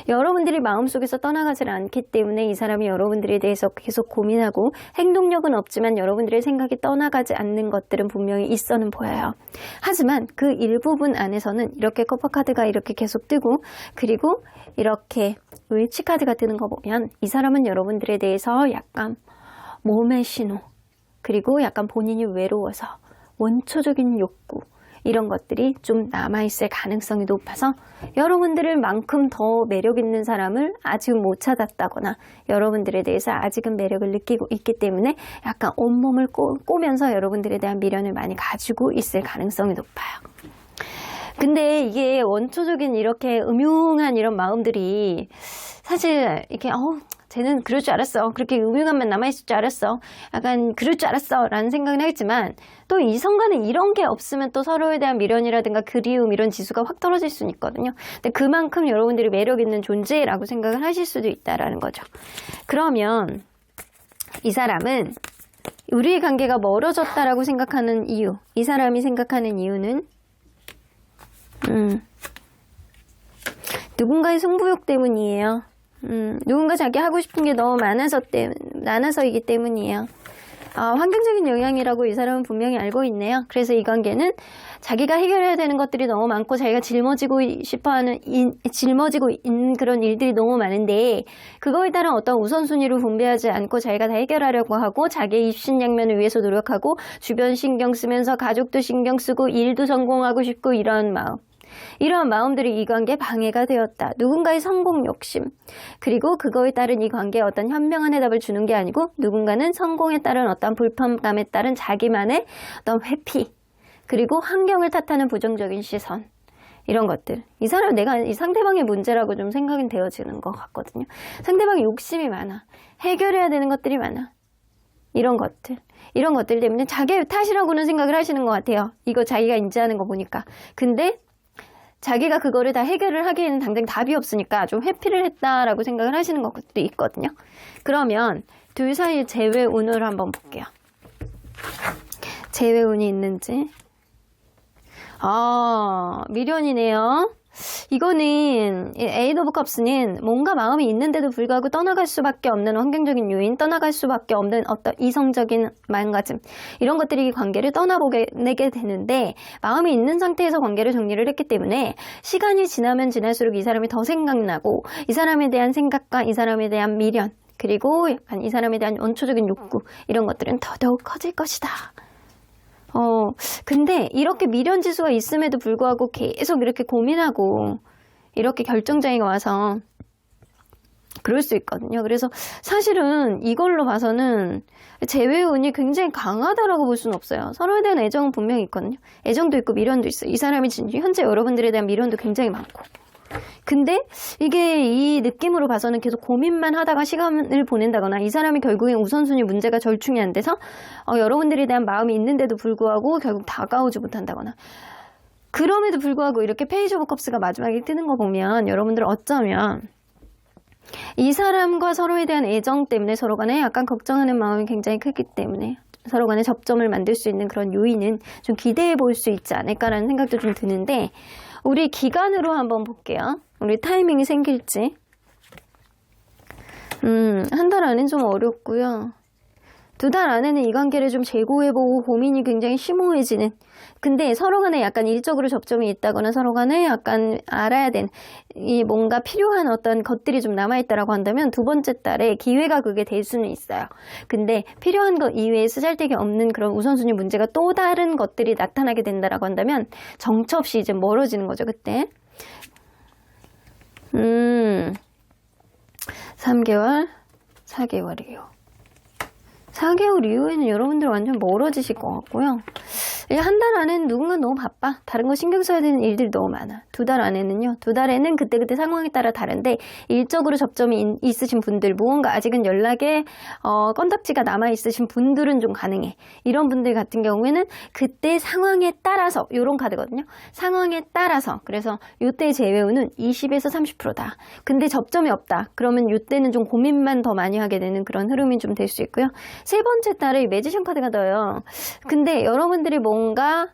Speaker 1: 여러분들이 마음속에서 떠나가지 않기 때문에 이 사람이 여러분들에 대해서 계속 고민하고 행동력은 없지만 여러분들의 생각이 떠나가지 않는 것들은 분명히 있어는 보여요. 하지만 그 일부분 안에서는 이렇게 커플카드가 이렇게 계속 뜨고 그리고 이렇게 윌치카드가 뜨는 거 보면 이 사람은 여러분들에 대해서 약간 몸의 신호 그리고 약간 본인이 외로워서 원초적인 욕구 이런 것들이 좀 남아있을 가능성이 높아서 여러분들을 만큼 더 매력 있는 사람을 아직 못 찾았다거나 여러분들에 대해서 아직은 매력을 느끼고 있기 때문에 약간 온몸을 꼬면서 여러분들에 대한 미련을 많이 가지고 있을 가능성이 높아요. 근데 이게 원초적인 이렇게 음흉한 이런 마음들이 사실 이렇게 쟤는 그럴 줄 알았어. 그렇게 음흉함만 남아있을 줄 알았어. 약간 그럴 줄 알았어. 라는 생각은 하겠지만 또 이성간에 이런 게 없으면 또 서로에 대한 미련이라든가 그리움 이런 지수가 확 떨어질 수는 있거든요. 근데 그만큼 여러분들이 매력 있는 존재라고 생각을 하실 수도 있다라는 거죠. 그러면 이 사람은 우리의 관계가 멀어졌다라고 생각하는 이유, 이 사람이 생각하는 이유는 누군가의 승부욕 때문이에요. 누군가 자기 하고 싶은 게 너무 많아서이기 때문이에요. 환경적인 영향이라고 이 사람은 분명히 알고 있네요. 그래서 이 관계는 자기가 해결해야 되는 것들이 너무 많고 자기가 짊어지고 있는 그런 일들이 너무 많은데 그거에 따른 어떤 우선순위를 분배하지 않고 자기가 다 해결하려고 하고 자기의 입신양면을 위해서 노력하고 주변 신경 쓰면서 가족도 신경 쓰고 일도 성공하고 싶고 이런 마음. 이러한 마음들이 이 관계에 방해가 되었다. 누군가의 성공 욕심. 그리고 그거에 따른 이 관계에 어떤 현명한 해답을 주는 게 아니고 누군가는 성공에 따른 어떤 불편감에 따른 자기만의 어떤 회피. 그리고 환경을 탓하는 부정적인 시선. 이런 것들. 이 사람 내가 이 상대방의 문제라고 좀 생각이 되어지는 것 같거든요. 상대방이 욕심이 많아. 해결해야 되는 것들이 많아. 이런 것들 때문에 자기의 탓이라고는 생각을 하시는 것 같아요. 이거 자기가 인지하는 거 보니까. 근데 자기가 그거를 다 해결을 하기에는 당장 답이 없으니까 좀 회피를 했다라고 생각을 하시는 것도 있거든요. 그러면 둘 사이의 재회 운을 한번 볼게요. 재회 운이 있는지. 미련이네요. 이거는 에이드 오브 컵스는 뭔가 마음이 있는데도 불구하고 떠나갈 수밖에 없는 환경적인 요인, 떠나갈 수밖에 없는 어떤 이성적인 마음가짐 이런 것들이 이 관계를 떠나보내게 되는데 마음이 있는 상태에서 관계를 정리를 했기 때문에 시간이 지나면 지날수록 이 사람이 더 생각나고 이 사람에 대한 생각과 이 사람에 대한 미련 그리고 약간 이 사람에 대한 원초적인 욕구 이런 것들은 더더욱 커질 것이다. 근데 이렇게 미련 지수가 있음에도 불구하고 계속 이렇게 고민하고 이렇게 결정장애가 와서 그럴 수 있거든요. 그래서 사실은 이걸로 봐서는 재회 운이 굉장히 강하다라고 볼 수는 없어요. 서로에 대한 애정은 분명히 있거든요. 애정도 있고 미련도 있어요. 이 사람이 현재 여러분들에 대한 미련도 굉장히 많고. 근데 이게 이 느낌으로 봐서는 계속 고민만 하다가 시간을 보낸다거나 이 사람이 결국엔 우선순위 문제가 절충이 안 돼서 여러분들에 대한 마음이 있는데도 불구하고 결국 다가오지 못한다거나 그럼에도 불구하고 이렇게 페이지 오브 컵스가 마지막에 뜨는 거 보면 여러분들 어쩌면 이 사람과 서로에 대한 애정 때문에 서로 간에 약간 걱정하는 마음이 굉장히 크기 때문에 서로 간에 접점을 만들 수 있는 그런 요인은 좀 기대해 볼 수 있지 않을까라는 생각도 좀 드는데, 우리 기간으로 한번 볼게요. 우리 타이밍이 생길지. 한 달 안엔 좀 어렵고요. 2달 안에는 이 관계를 좀 재고해보고 고민이 굉장히 심오해지는, 근데 서로 간에 약간 일적으로 접점이 있다거나 서로 간에 약간 알아야 되는 이 뭔가 필요한 어떤 것들이 좀 남아있다라고 한다면 2번째 달에 기회가 그게 될 수는 있어요. 근데 필요한 것 이외에 쓰잘데기 없는 그런 우선순위 문제가 또 다른 것들이 나타나게 된다라고 한다면 정처 없이 이제 멀어지는 거죠, 그때. 3개월, 4개월이요. 4개월 이후에는 여러분들 완전 멀어지실 것 같고요. 한 달 안에는 누군가 너무 바빠. 다른 거 신경 써야 되는 일들이 너무 많아. 2달 안에는요. 2달에는 그때그때 상황에 따라 다른데 일적으로 접점이 있으신 분들, 무언가 아직은 연락에 건덕지가 남아있으신 분들은 좀 가능해. 이런 분들 같은 경우에는 그때 상황에 따라서, 요런 카드거든요. 상황에 따라서. 그래서 요때 제외우는 20에서 30%다. 근데 접점이 없다. 그러면 요때는 좀 고민만 더 많이 하게 되는 그런 흐름이 좀 될 수 있고요. 3번째 달에 매지션 카드가 떠요. 근데 여러분들이 뭔가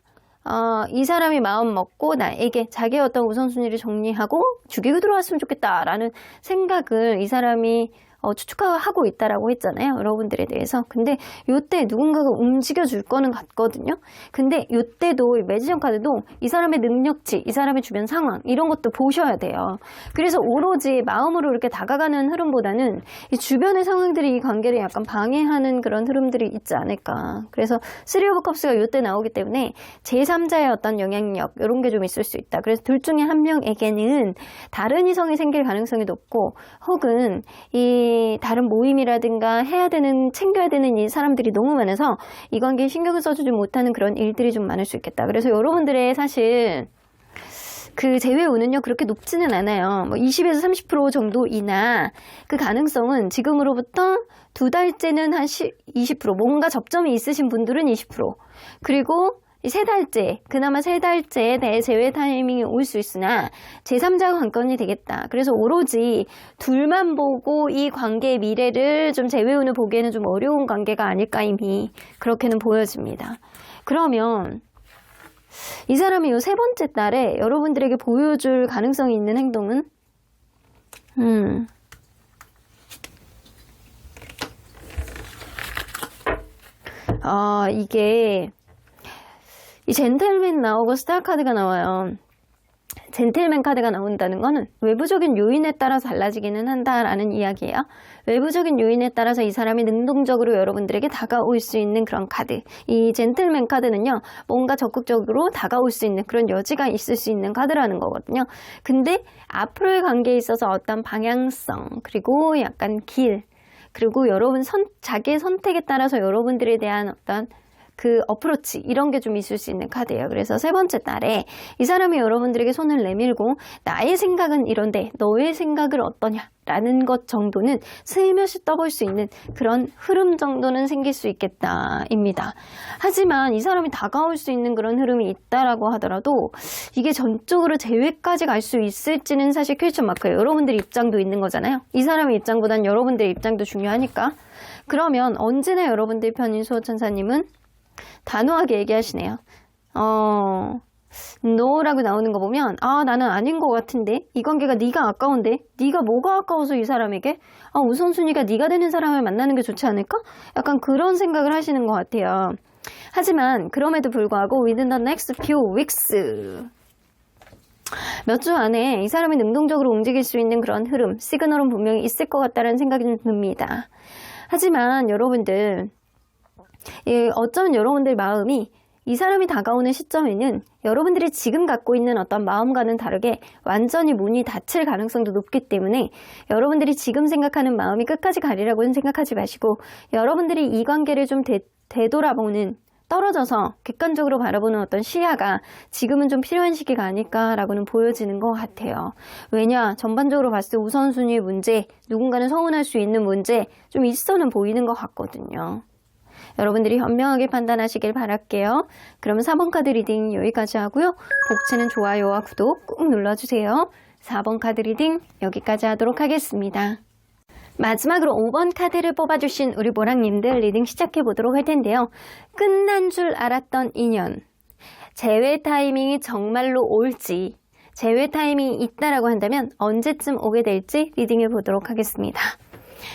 Speaker 1: 이 사람이 마음 먹고 나에게 자기의 어떤 우선순위를 정리하고 죽이고 들어왔으면 좋겠다라는 생각을 이 사람이 추측하고 있다라고 했잖아요. 여러분들에 대해서. 근데 요때 누군가가 움직여 줄 거는 같거든요. 근데 요때도 매지션 카드도 이 사람의 능력치, 이 사람의 주변 상황 이런 것도 보셔야 돼요. 그래서 오로지 마음으로 이렇게 다가가는 흐름보다는 이 주변의 상황들이 이 관계를 약간 방해하는 그런 흐름들이 있지 않을까. 그래서 3 오브 컵스가 요때 나오기 때문에 제3자의 어떤 영향력 이런 게 좀 있을 수 있다. 그래서 둘 중에 한 명에게는 다른 이성이 생길 가능성이 높고, 혹은 이 다른 모임이라든가 해야 되는, 챙겨야 되는 이 사람들이 너무 많아서 이 관계에 신경을 써주지 못하는 그런 일들이 좀 많을 수 있겠다. 그래서 여러분들의 사실 그 제외우는요 그렇게 높지는 않아요. 뭐 20에서 30% 정도이나 그 가능성은 지금으로부터 2달째는 한 20%, 뭔가 접점이 있으신 분들은 20%, 그리고 3달째, 그나마 3달째에 대해 제외 타이밍이 올 수 있으나 제3자가 관건이 되겠다. 그래서 오로지 둘만 보고 이 관계의 미래를 좀 제외운을 보기에는 좀 어려운 관계가 아닐까, 이미 그렇게는 보여집니다. 그러면 이 사람이 이 3번째 달에 여러분들에게 보여줄 가능성이 있는 행동은 이게 이 젠틀맨 나오고 스타 카드가 나와요. 젠틀맨 카드가 나온다는 거는 외부적인 요인에 따라서 달라지기는 한다라는 이야기예요. 외부적인 요인에 따라서 이 사람이 능동적으로 여러분들에게 다가올 수 있는 그런 카드. 이 젠틀맨 카드는요, 뭔가 적극적으로 다가올 수 있는 그런 여지가 있을 수 있는 카드라는 거거든요. 근데 앞으로의 관계에 있어서 어떤 방향성, 그리고 약간 길, 그리고 여러분 자기의 선택에 따라서 여러분들에 대한 어떤 그 어프로치, 이런 게 좀 있을 수 있는 카드예요. 그래서 3번째 달에 이 사람이 여러분들에게 손을 내밀고 나의 생각은 이런데 너의 생각을 어떠냐 라는 것 정도는 슬며시 떠볼 수 있는 그런 흐름 정도는 생길 수 있겠다입니다. 하지만 이 사람이 다가올 수 있는 그런 흐름이 있다라고 하더라도 이게 전적으로 제외까지 갈 수 있을지는 사실 퀘스천 마크예요. 여러분들 입장도 있는 거잖아요. 이 사람의 입장보단 여러분들 입장도 중요하니까. 그러면 언제나 여러분들 편인 수호천사님은 단호하게 얘기하시네요. 너라고 나오는 거 보면 나는 아닌 것 같은데, 이 관계가 네가 아까운데, 네가 뭐가 아까워서 이 사람에게 우선순위가 네가 되는 사람을 만나는 게 좋지 않을까? 약간 그런 생각을 하시는 것 같아요. 하지만 그럼에도 불구하고 within the next few weeks, 몇 주 안에 이 사람이 능동적으로 움직일 수 있는 그런 흐름, 시그널은 분명히 있을 것 같다는 생각이 듭니다. 하지만 여러분들, 어쩌면 여러분들 마음이 이 사람이 다가오는 시점에는 여러분들이 지금 갖고 있는 어떤 마음과는 다르게 완전히 문이 닫힐 가능성도 높기 때문에 여러분들이 지금 생각하는 마음이 끝까지 가리라고는 생각하지 마시고, 여러분들이 이 관계를 좀 되돌아보는, 떨어져서 객관적으로 바라보는 어떤 시야가 지금은 좀 필요한 시기가 아닐까라고는 보여지는 것 같아요. 왜냐, 전반적으로 봤을 때 우선순위의 문제, 누군가는 서운할 수 있는 문제 좀 있어는 보이는 것 같거든요. 여러분들이 현명하게 판단하시길 바랄게요. 그러면 4번 카드 리딩 여기까지 하고요. 복채는 좋아요와 구독 꾹 눌러주세요. 4번 카드 리딩 여기까지 하도록 하겠습니다. 마지막으로 5번 카드를 뽑아주신 우리 모랑님들 리딩 시작해보도록 할 텐데요. 끝난 줄 알았던 인연. 재회 타이밍이 정말로 올지, 재회 타이밍이 있다라고 한다면 언제쯤 오게 될지 리딩해보도록 하겠습니다.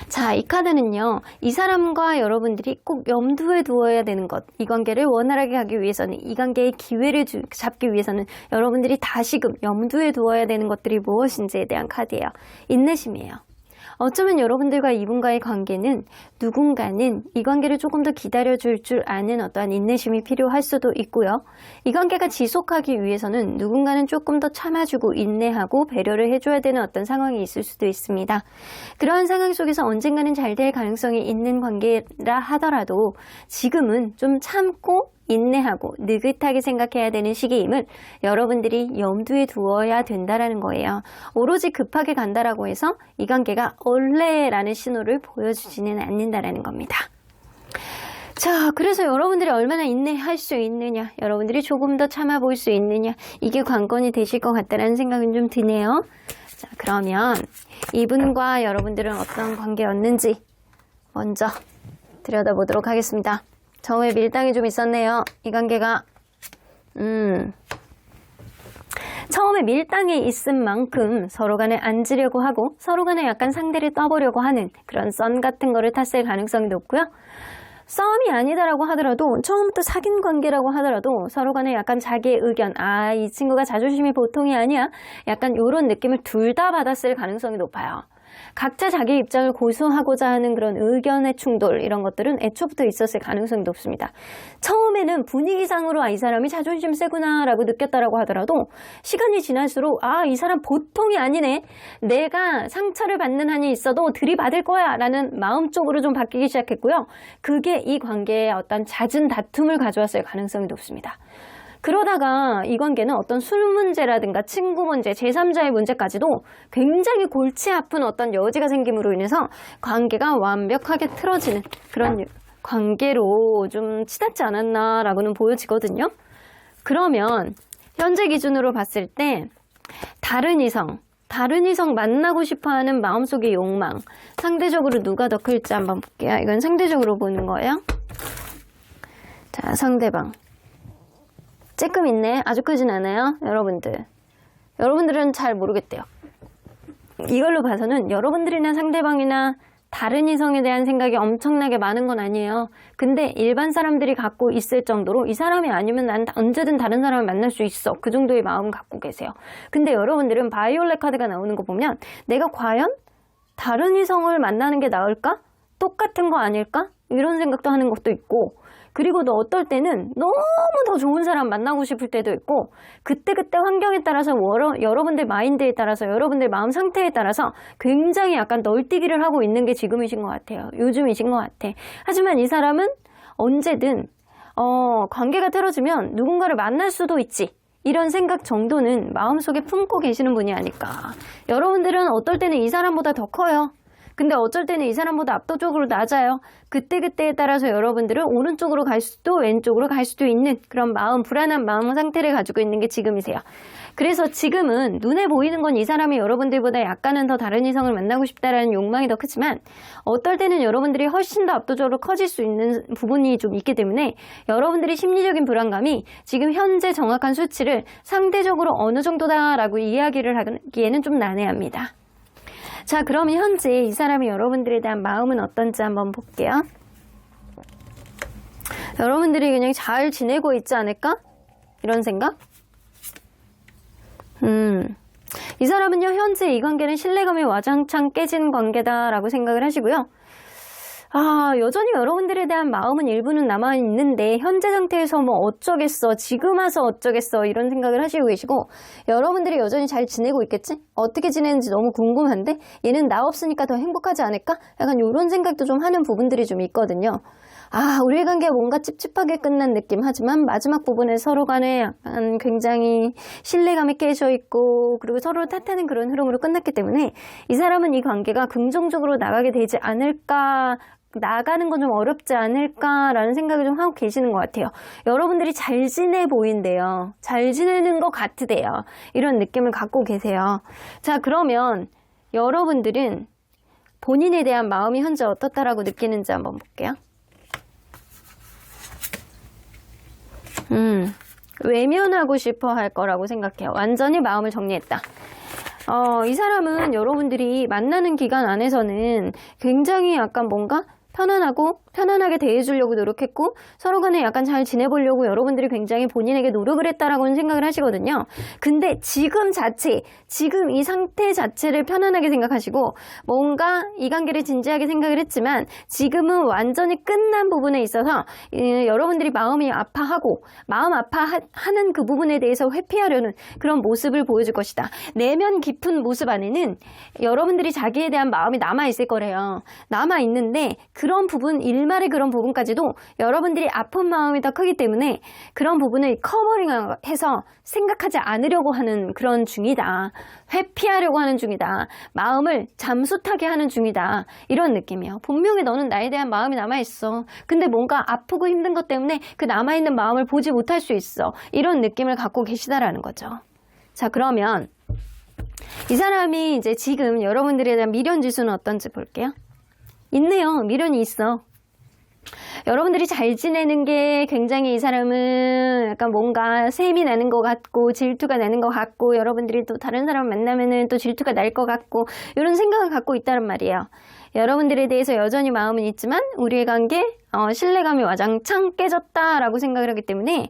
Speaker 1: 자, 이 카드는요, 이 사람과 여러분들이 꼭 염두에 두어야 되는 것, 이 관계를 원활하게 하기 위해서는, 이 관계의 기회를 잡기 위해서는 여러분들이 다시금 염두에 두어야 되는 것들이 무엇인지에 대한 카드예요. 인내심이에요. 어쩌면 여러분들과 이분과의 관계는 누군가는 이 관계를 조금 더 기다려줄 줄 아는 어떠한 인내심이 필요할 수도 있고요. 이 관계가 지속하기 위해서는 누군가는 조금 더 참아주고 인내하고 배려를 해줘야 되는 어떤 상황이 있을 수도 있습니다. 그러한 상황 속에서 언젠가는 잘 될 가능성이 있는 관계라 하더라도 지금은 좀 참고 인내하고 느긋하게 생각해야 되는 시기임을 여러분들이 염두에 두어야 된다라는 거예요. 오로지 급하게 간다라고 해서 이 관계가 원래라는 신호를 보여주지는 않는다라는 겁니다. 자, 그래서 여러분들이 얼마나 인내할 수 있느냐, 여러분들이 조금 더 참아볼 수 있느냐, 이게 관건이 되실 것 같다라는 생각은 좀 드네요. 자, 그러면 이분과 여러분들은 어떤 관계였는지 먼저 들여다보도록 하겠습니다. 처음에 밀당이 좀 있었네요. 이 관계가 처음에 밀당이 있은 만큼 서로 간에 앉으려고 하고 서로 간에 약간 상대를 떠보려고 하는 그런 선 같은 거를 탔을 가능성이 높고요. 싸움이 아니다라고 하더라도 처음부터 사귄 관계라고 하더라도 서로 간에 약간 자기의 의견, 아, 이 친구가 자존심이 보통이 아니야, 약간 이런 느낌을 둘 다 받았을 가능성이 높아요. 각자 자기 입장을 고수하고자 하는 그런 의견의 충돌, 이런 것들은 애초부터 있었을 가능성이 높습니다. 처음에는 분위기상으로 이 사람이 자존심 세구나 라고 느꼈다라고 하더라도 시간이 지날수록 이 사람 보통이 아니네, 내가 상처를 받는 한이 있어도 들이받을 거야 라는 마음 쪽으로 좀 바뀌기 시작했고요. 그게 이 관계에 어떤 잦은 다툼을 가져왔을 가능성이 높습니다. 그러다가 이 관계는 어떤 술 문제라든가 친구 문제, 제3자의 문제까지도 굉장히 골치 아픈 어떤 여지가 생김으로 인해서 관계가 완벽하게 틀어지는 그런 관계로 좀 치닫지 않았나라고는 보여지거든요. 그러면 현재 기준으로 봤을 때 다른 이성 만나고 싶어하는 마음속의 욕망, 상대적으로 누가 더 클지 한번 볼게요. 이건 상대적으로 보는 거예요. 자, 상대방. 쬐끔 있네. 아주 크진 않아요. 여러분들은 잘 모르겠대요. 이걸로 봐서는 여러분들이나 상대방이나 다른 이성에 대한 생각이 엄청나게 많은 건 아니에요. 근데 일반 사람들이 갖고 있을 정도로 이 사람이 아니면 난 언제든 다른 사람을 만날 수 있어, 그 정도의 마음 갖고 계세요. 근데 여러분들은 바이올렛 카드가 나오는 거 보면 내가 과연 다른 이성을 만나는 게 나을까? 똑같은 거 아닐까? 이런 생각도 하는 것도 있고, 그리고 또 어떨 때는 너무 더 좋은 사람 만나고 싶을 때도 있고, 그때그때 환경에 따라서 여러분들 마인드에 따라서 여러분들 마음 상태에 따라서 굉장히 약간 널뛰기를 하고 있는 게 지금이신 것 같아요. 요즘이신 것 같아. 하지만 이 사람은 언제든 관계가 틀어지면 누군가를 만날 수도 있지, 이런 생각 정도는 마음속에 품고 계시는 분이 아닐까. 여러분들은 어떨 때는 이 사람보다 더 커요. 근데 어쩔 때는 이 사람보다 압도적으로 낮아요. 그때그때에 따라서 여러분들은 오른쪽으로 갈 수도 왼쪽으로 갈 수도 있는 그런 불안한 마음 상태를 가지고 있는 게 지금이세요. 그래서 지금은 눈에 보이는 건 이 사람이 여러분들보다 약간은 더 다른 이성을 만나고 싶다라는 욕망이 더 크지만, 어떨 때는 여러분들이 훨씬 더 압도적으로 커질 수 있는 부분이 좀 있기 때문에 여러분들의 심리적인 불안감이 지금 현재 정확한 수치를 상대적으로 어느 정도다라고 이야기를 하기에는 좀 난해합니다. 자, 그러면 현재 이 사람이 여러분들에 대한 마음은 어떤지 한번 볼게요. 여러분들이 그냥 잘 지내고 있지 않을까? 이런 생각? 이 사람은요, 현재 이 관계는 신뢰감이 와장창 깨진 관계다라고 생각을 하시고요. 여전히 여러분들에 대한 마음은 일부는 남아있는데 현재 상태에서 뭐 어쩌겠어, 지금 와서 어쩌겠어, 이런 생각을 하시고 계시고, 여러분들이 여전히 잘 지내고 있겠지? 어떻게 지내는지 너무 궁금한데 얘는 나 없으니까 더 행복하지 않을까? 약간 이런 생각도 좀 하는 부분들이 좀 있거든요. 우리의 관계가 뭔가 찝찝하게 끝난 느낌, 하지만 마지막 부분에 서로 간에 약간 굉장히 신뢰감이 깨져 있고, 그리고 서로를 탓하는 그런 흐름으로 끝났기 때문에 이 사람은 이 관계가 긍정적으로 나가게 되지 않을까, 나가는 건 좀 어렵지 않을까라는 생각을 좀 하고 계시는 것 같아요. 여러분들이 잘 지내 보인대요. 잘 지내는 것 같으대요. 이런 느낌을 갖고 계세요. 자, 그러면 여러분들은 본인에 대한 마음이 현재 어떻다라고 느끼는지 한번 볼게요. 외면하고 싶어 할 거라고 생각해요. 완전히 마음을 정리했다. 이 사람은 여러분들이 만나는 기간 안에서는 굉장히 약간 뭔가 편안하게 대해주려고 노력했고 서로 간에 약간 잘 지내보려고 여러분들이 굉장히 본인에게 노력을 했다라고는 생각을 하시거든요. 근데 지금 이 상태 자체를 편안하게 생각하시고 뭔가 이 관계를 진지하게 생각을 했지만 지금은 완전히 끝난 부분에 있어서 여러분들이 마음 아파하는 그 부분에 대해서 회피하려는 그런 모습을 보여줄 것이다. 내면 깊은 모습 안에는 여러분들이 자기에 대한 마음이 남아있을 거래요. 남아있는데 그런 부분, 일말의 그런 부분까지도 여러분들이 아픈 마음이 더 크기 때문에 그런 부분을 커버링해서 생각하지 않으려고 하는 그런 중이다. 회피하려고 하는 중이다. 마음을 잠수 타게 하는 중이다. 이런 느낌이에요. 분명히 너는 나에 대한 마음이 남아있어. 근데 뭔가 아프고 힘든 것 때문에 그 남아있는 마음을 보지 못할 수 있어. 이런 느낌을 갖고 계시다라는 거죠. 자, 그러면 이 사람이 이제 지금 여러분들에 대한 미련 지수는 어떤지 볼게요. 있네요. 미련이 있어. 여러분들이 잘 지내는 게 굉장히 이 사람은 약간 뭔가 셈이 나는 것 같고 질투가 나는 것 같고 여러분들이 또 다른 사람 만나면은 또 질투가 날 것 같고 이런 생각을 갖고 있다는 말이에요. 여러분들에 대해서 여전히 마음은 있지만 우리의 관계 신뢰감이 와장창 깨졌다라고 생각을 하기 때문에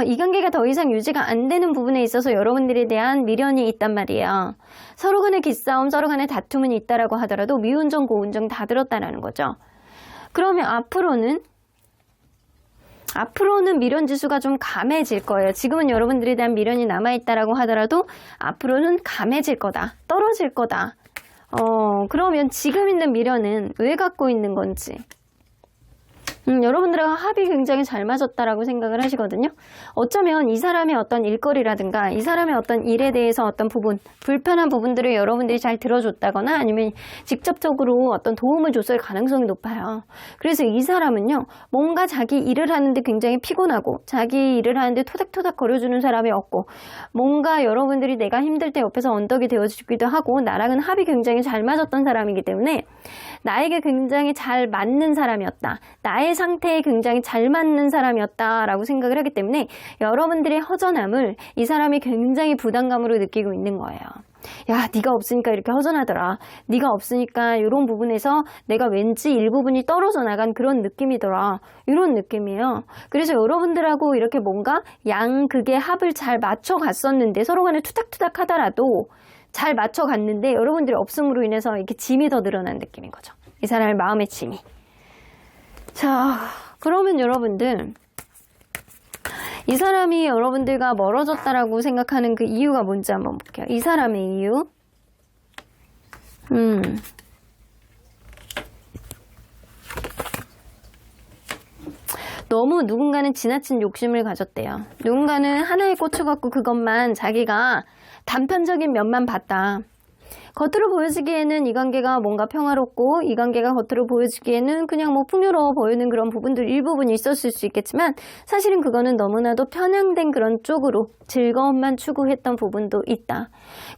Speaker 1: 이 관계가 더 이상 유지가 안 되는 부분에 있어서 여러분들에 대한 미련이 있단 말이에요. 서로 간의 기싸움, 서로 간의 다툼은 있다라고 하더라도 미운정, 고운정 다 들었다라는 거죠. 그러면 앞으로는 미련 지수가 좀 감해질 거예요. 지금은 여러분들에 대한 미련이 남아있다라고 하더라도 앞으로는 감해질 거다. 떨어질 거다. 그러면 지금 있는 미련은 왜 갖고 있는 건지. 여러분들과 합이 굉장히 잘 맞았다라고 생각을 하시거든요. 어쩌면 이 사람의 어떤 일거리라든가 이 사람의 어떤 일에 대해서 어떤 부분, 불편한 부분들을 여러분들이 잘 들어줬다거나 아니면 직접적으로 어떤 도움을 줬을 가능성이 높아요. 그래서 이 사람은요, 뭔가 자기 일을 하는데 굉장히 피곤하고 자기 일을 하는데 토닥토닥 거려주는 사람이 없고 뭔가 여러분들이 내가 힘들 때 옆에서 언덕이 되어주기도 하고 나랑은 합이 굉장히 잘 맞았던 사람이기 때문에 나에게 굉장히 잘 맞는 사람이었다. 나의 상태에 굉장히 잘 맞는 사람이었다라고 생각을 하기 때문에 여러분들의 허전함을 이 사람이 굉장히 부담감으로 느끼고 있는 거예요. 야, 네가 없으니까 이렇게 허전하더라. 네가 없으니까 이런 부분에서 내가 왠지 일부분이 떨어져 나간 그런 느낌이더라. 이런 느낌이에요. 그래서 여러분들하고 이렇게 뭔가 양극의 합을 잘 맞춰갔었는데 서로 간에 투닥투닥 하더라도 잘 맞춰갔는데 여러분들이 없음으로 인해서 이렇게 짐이 더 늘어난 느낌인 거죠. 이 사람의 마음의 짐이. 자, 그러면 여러분들 이 사람이 여러분들과 멀어졌다라고 생각하는 그 이유가 뭔지 한번 볼게요. 이 사람의 이유. 너무 누군가는 지나친 욕심을 가졌대요. 누군가는 하나에 꽂혀갖고 그것만 자기가 단편적인 면만 봤다. 겉으로 보여지기에는 이 관계가 뭔가 평화롭고 이 관계가 겉으로 보여지기에는 그냥 뭐 풍요로워 보이는 그런 부분들 일부분이 있었을 수 있겠지만 사실은 그거는 너무나도 편향된 그런 쪽으로 즐거움만 추구했던 부분도 있다.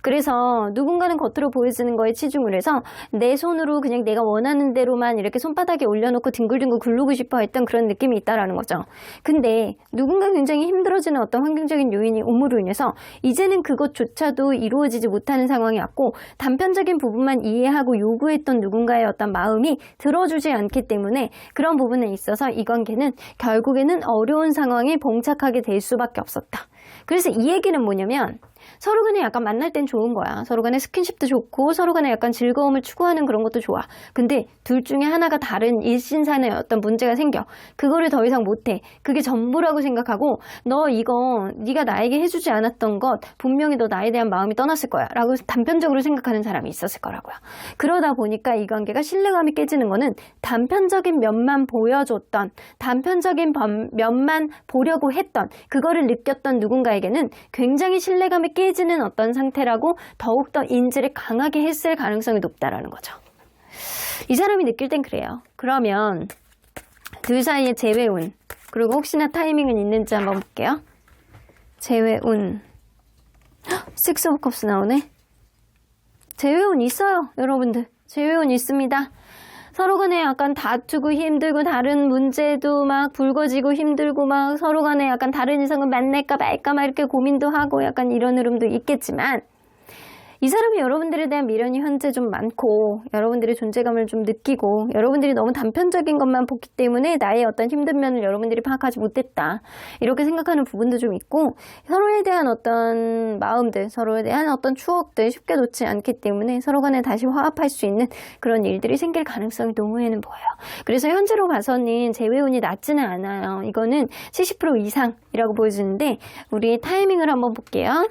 Speaker 1: 그래서 누군가는 겉으로 보여지는 거에 치중을 해서 내 손으로 그냥 내가 원하는 대로만 이렇게 손바닥에 올려놓고 뒹굴뒹굴 굴르고 싶어 했던 그런 느낌이 있다라는 거죠. 근데 누군가 굉장히 힘들어지는 어떤 환경적인 요인이 옴으로 인해서 이제는 그것조차도 이루어지지 못하는 상황이 왔고 단편적인 부분만 이해하고 요구했던 누군가의 어떤 마음이 들어주지 않기 때문에 그런 부분에 있어서 이 관계는 결국에는 어려운 상황에 봉착하게 될 수밖에 없었다. 그래서 이 얘기는 뭐냐면 서로 간에 약간 만날 땐 좋은 거야. 서로 간에 스킨십도 좋고 서로 간에 약간 즐거움을 추구하는 그런 것도 좋아. 근데 둘 중에 하나가 다른 일신상의 어떤 문제가 생겨. 그거를 더 이상 못해. 그게 전부라고 생각하고 너 이거 네가 나에게 해주지 않았던 것 분명히 너 나에 대한 마음이 떠났을 거야 라고 단편적으로 생각하는 사람이 있었을 거라고요. 그러다 보니까 이 관계가 신뢰감이 깨지는 거는 단편적인 면만 보여줬던 단편적인 면만 보려고 했던 그거를 느꼈던 누군가에게는 굉장히 신뢰감이 깨지는 어떤 상태라고 더욱더 인지를 강하게 했을 가능성이 높다라는 거죠. 이 사람이 느낄 땐 그래요. 그러면 둘 사이에 재회운 그리고 혹시나 타이밍은 있는지 한번 볼게요. 재회운 식스 오브 컵스 나오네. 재회운 있어요. 여러분들 제외운이 있습니다. 서로 간에 약간 다투고 힘들고 다른 문제도 막 불거지고 힘들고 막 서로 간에 약간 다른 이성을 만날까 말까 막 이렇게 고민도 하고 약간 이런 흐름도 있겠지만 이 사람이 여러분들에 대한 미련이 현재 좀 많고 여러분들의 존재감을 좀 느끼고 여러분들이 너무 단편적인 것만 보기 때문에 나의 어떤 힘든 면을 여러분들이 파악하지 못했다. 이렇게 생각하는 부분도 좀 있고 서로에 대한 어떤 마음들, 서로에 대한 어떤 추억들 쉽게 놓지 않기 때문에 서로 간에 다시 화합할 수 있는 그런 일들이 생길 가능성이 노후에는 보여요. 그래서 현재로 봐서는 재회운이 낮지는 않아요. 이거는 70% 이상이라고 보여지는데 우리 타이밍을 한번 볼게요.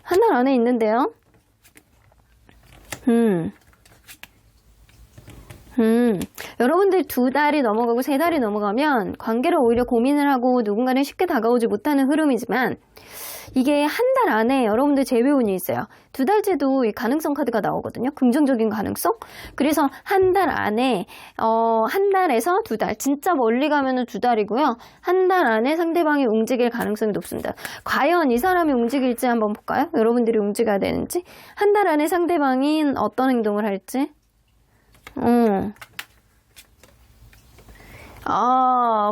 Speaker 1: 한 달 안에 있는데요. 여러분들 2달이 넘어가고 3달이 넘어가면 관계를 오히려 고민을 하고 누군가는 쉽게 다가오지 못하는 흐름이지만 이게 한 달 안에 여러분들 재회운이 있어요. 2달째도 이 가능성 카드가 나오거든요. 긍정적인 가능성. 그래서 한 달 안에 한 달에서 2달, 진짜 멀리 가면은 2달이고요. 한 달 안에 상대방이 움직일 가능성이 높습니다. 과연 이 사람이 움직일지 한번 볼까요? 여러분들이 움직여야 되는지. 한 달 안에 상대방이 어떤 행동을 할지.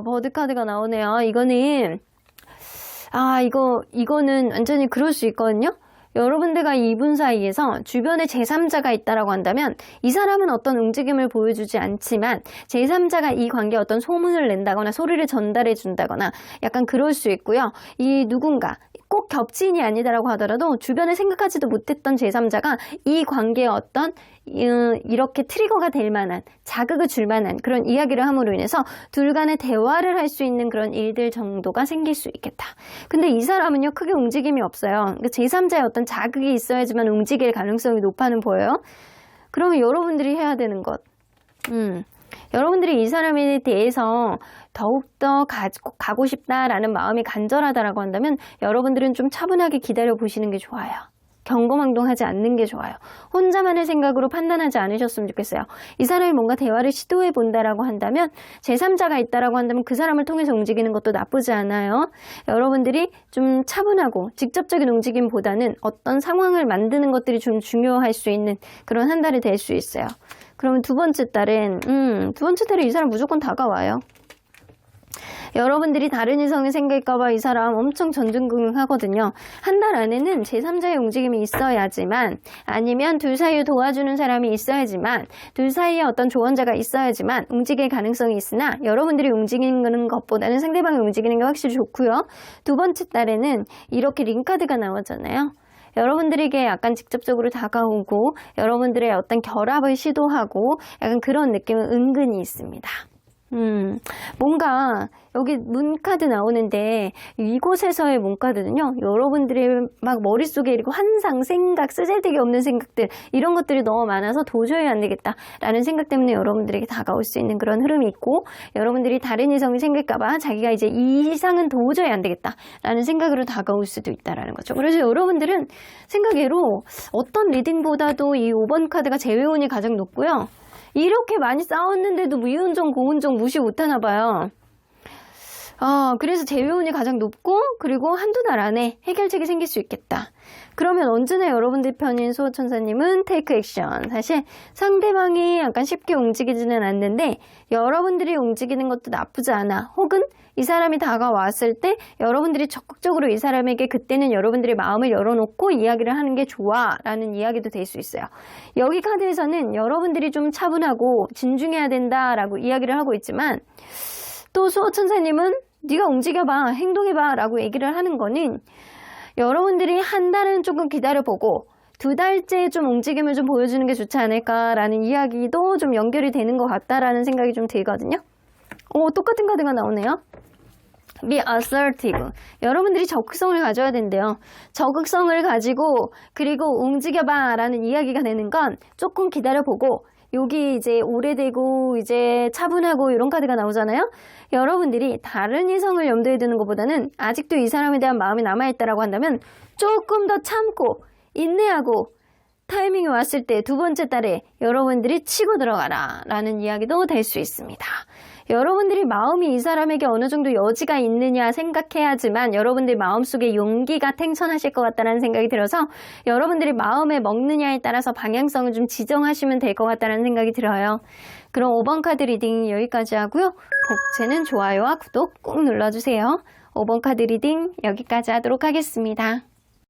Speaker 1: 버드 카드가 나오네요. 이거는 완전히 그럴 수 있거든요. 여러분들과 이분 사이에서 주변에 제3자가 있다라고 한다면 이 사람은 어떤 움직임을 보여주지 않지만 제3자가 이 관계에 어떤 소문을 낸다거나 소리를 전달해 준다거나 약간 그럴 수 있고요. 이 누군가 꼭 겹친이 아니다라고 하더라도 주변에 생각하지도 못했던 제3자가 이 관계에 어떤 이렇게 트리거가 될 만한 자극을 줄 만한 그런 이야기를 함으로 인해서 둘 간의 대화를 할 수 있는 그런 일들 정도가 생길 수 있겠다. 근데 이 사람은요 크게 움직임이 없어요. 제3자의 어떤 자극이 있어야지만 움직일 가능성이 높아는 보여요. 그러면 여러분들이 해야 되는 것 여러분들이 이 사람에 대해서 더욱더 가고 싶다라는 마음이 간절하다라고 한다면 여러분들은 좀 차분하게 기다려 보시는 게 좋아요. 경거망동하지 않는 게 좋아요. 혼자만의 생각으로 판단하지 않으셨으면 좋겠어요. 이 사람이 뭔가 대화를 시도해 본다라고 한다면 제3자가 있다라고 한다면 그 사람을 통해서 움직이는 것도 나쁘지 않아요. 여러분들이 좀 차분하고 직접적인 움직임보다는 어떤 상황을 만드는 것들이 좀 중요할 수 있는 그런 한 달이 될 수 있어요. 그러면 두 번째 달엔 이 사람 무조건 다가와요. 여러분들이 다른 이성이 생길까봐 이 사람 엄청 전전긍긍하거든요. 한 달 안에는 제3자의 움직임이 있어야지만 아니면 둘 사이에 도와주는 사람이 있어야지만 둘 사이에 어떤 조언자가 있어야지만 움직일 가능성이 있으나 여러분들이 움직이는 것보다는 상대방이 움직이는 게 확실히 좋고요. 두 번째 달에는 이렇게 링카드가 나오잖아요. 여러분들에게 약간 직접적으로 다가오고 여러분들의 어떤 결합을 시도하고 약간 그런 느낌은 은근히 있습니다. 뭔가 여기 문카드 나오는데 이곳에서의 문카드는요 여러분들의 막 머릿속에 이렇게 환상, 생각, 쓰잘데기 없는 생각들 이런 것들이 너무 많아서 도저히 안 되겠다 라는 생각 때문에 여러분들에게 다가올 수 있는 그런 흐름이 있고 여러분들이 다른 이성이 생길까봐 자기가 이제 이 이상은 도저히 안 되겠다 라는 생각으로 다가올 수도 있다라는 거죠. 그래서 여러분들은 생각외로 어떤 리딩보다도 이 5번 카드가 재회운이 가장 높고요. 이렇게 많이 싸웠는데도 이운정 고운정 무시 못하나 봐요. 그래서 재회운이 가장 높고 그리고 한두 달 안에 해결책이 생길 수 있겠다. 그러면 언제나 여러분들 편인 수호천사님은 테이크 액션. 사실 상대방이 약간 쉽게 움직이지는 않는데 여러분들이 움직이는 것도 나쁘지 않아. 혹은 이 사람이 다가왔을 때 여러분들이 적극적으로 이 사람에게 그때는 여러분들의 마음을 열어놓고 이야기를 하는 게 좋아 라는 이야기도 될 수 있어요. 여기 카드에서는 여러분들이 좀 차분하고 진중해야 된다라고 이야기를 하고 있지만 또 수호천사님은 네가 움직여봐, 행동해봐 라고 얘기를 하는 거는 여러분들이 한 달은 조금 기다려보고 2달째 좀 움직임을 좀 보여주는 게 좋지 않을까라는 이야기도 좀 연결이 되는 것 같다라는 생각이 좀 들거든요. 똑같은 카드가 나오네요. Be assertive. 여러분들이 적극성을 가져야 된대요. 적극성을 가지고 그리고 움직여봐 라는 이야기가 되는 건 조금 기다려보고 여기 이제 오래되고 이제 차분하고 이런 카드가 나오잖아요. 여러분들이 다른 이성을 염두에 두는 것보다는 아직도 이 사람에 대한 마음이 남아있다라고 한다면 조금 더 참고 인내하고 타이밍이 왔을 때 두 번째 달에 여러분들이 치고 들어가라 라는 이야기도 될 수 있습니다. 여러분들이 마음이 이 사람에게 어느 정도 여지가 있느냐 생각해야지만 여러분들 마음속에 용기가 탱천하실 것 같다는 생각이 들어서 여러분들이 마음에 먹느냐에 따라서 방향성을 좀 지정하시면 될 것 같다는 생각이 들어요. 그럼 5번 카드 리딩 여기까지 하고요. 복채는 좋아요와 구독 꾹 눌러주세요. 5번 카드 리딩 여기까지 하도록 하겠습니다.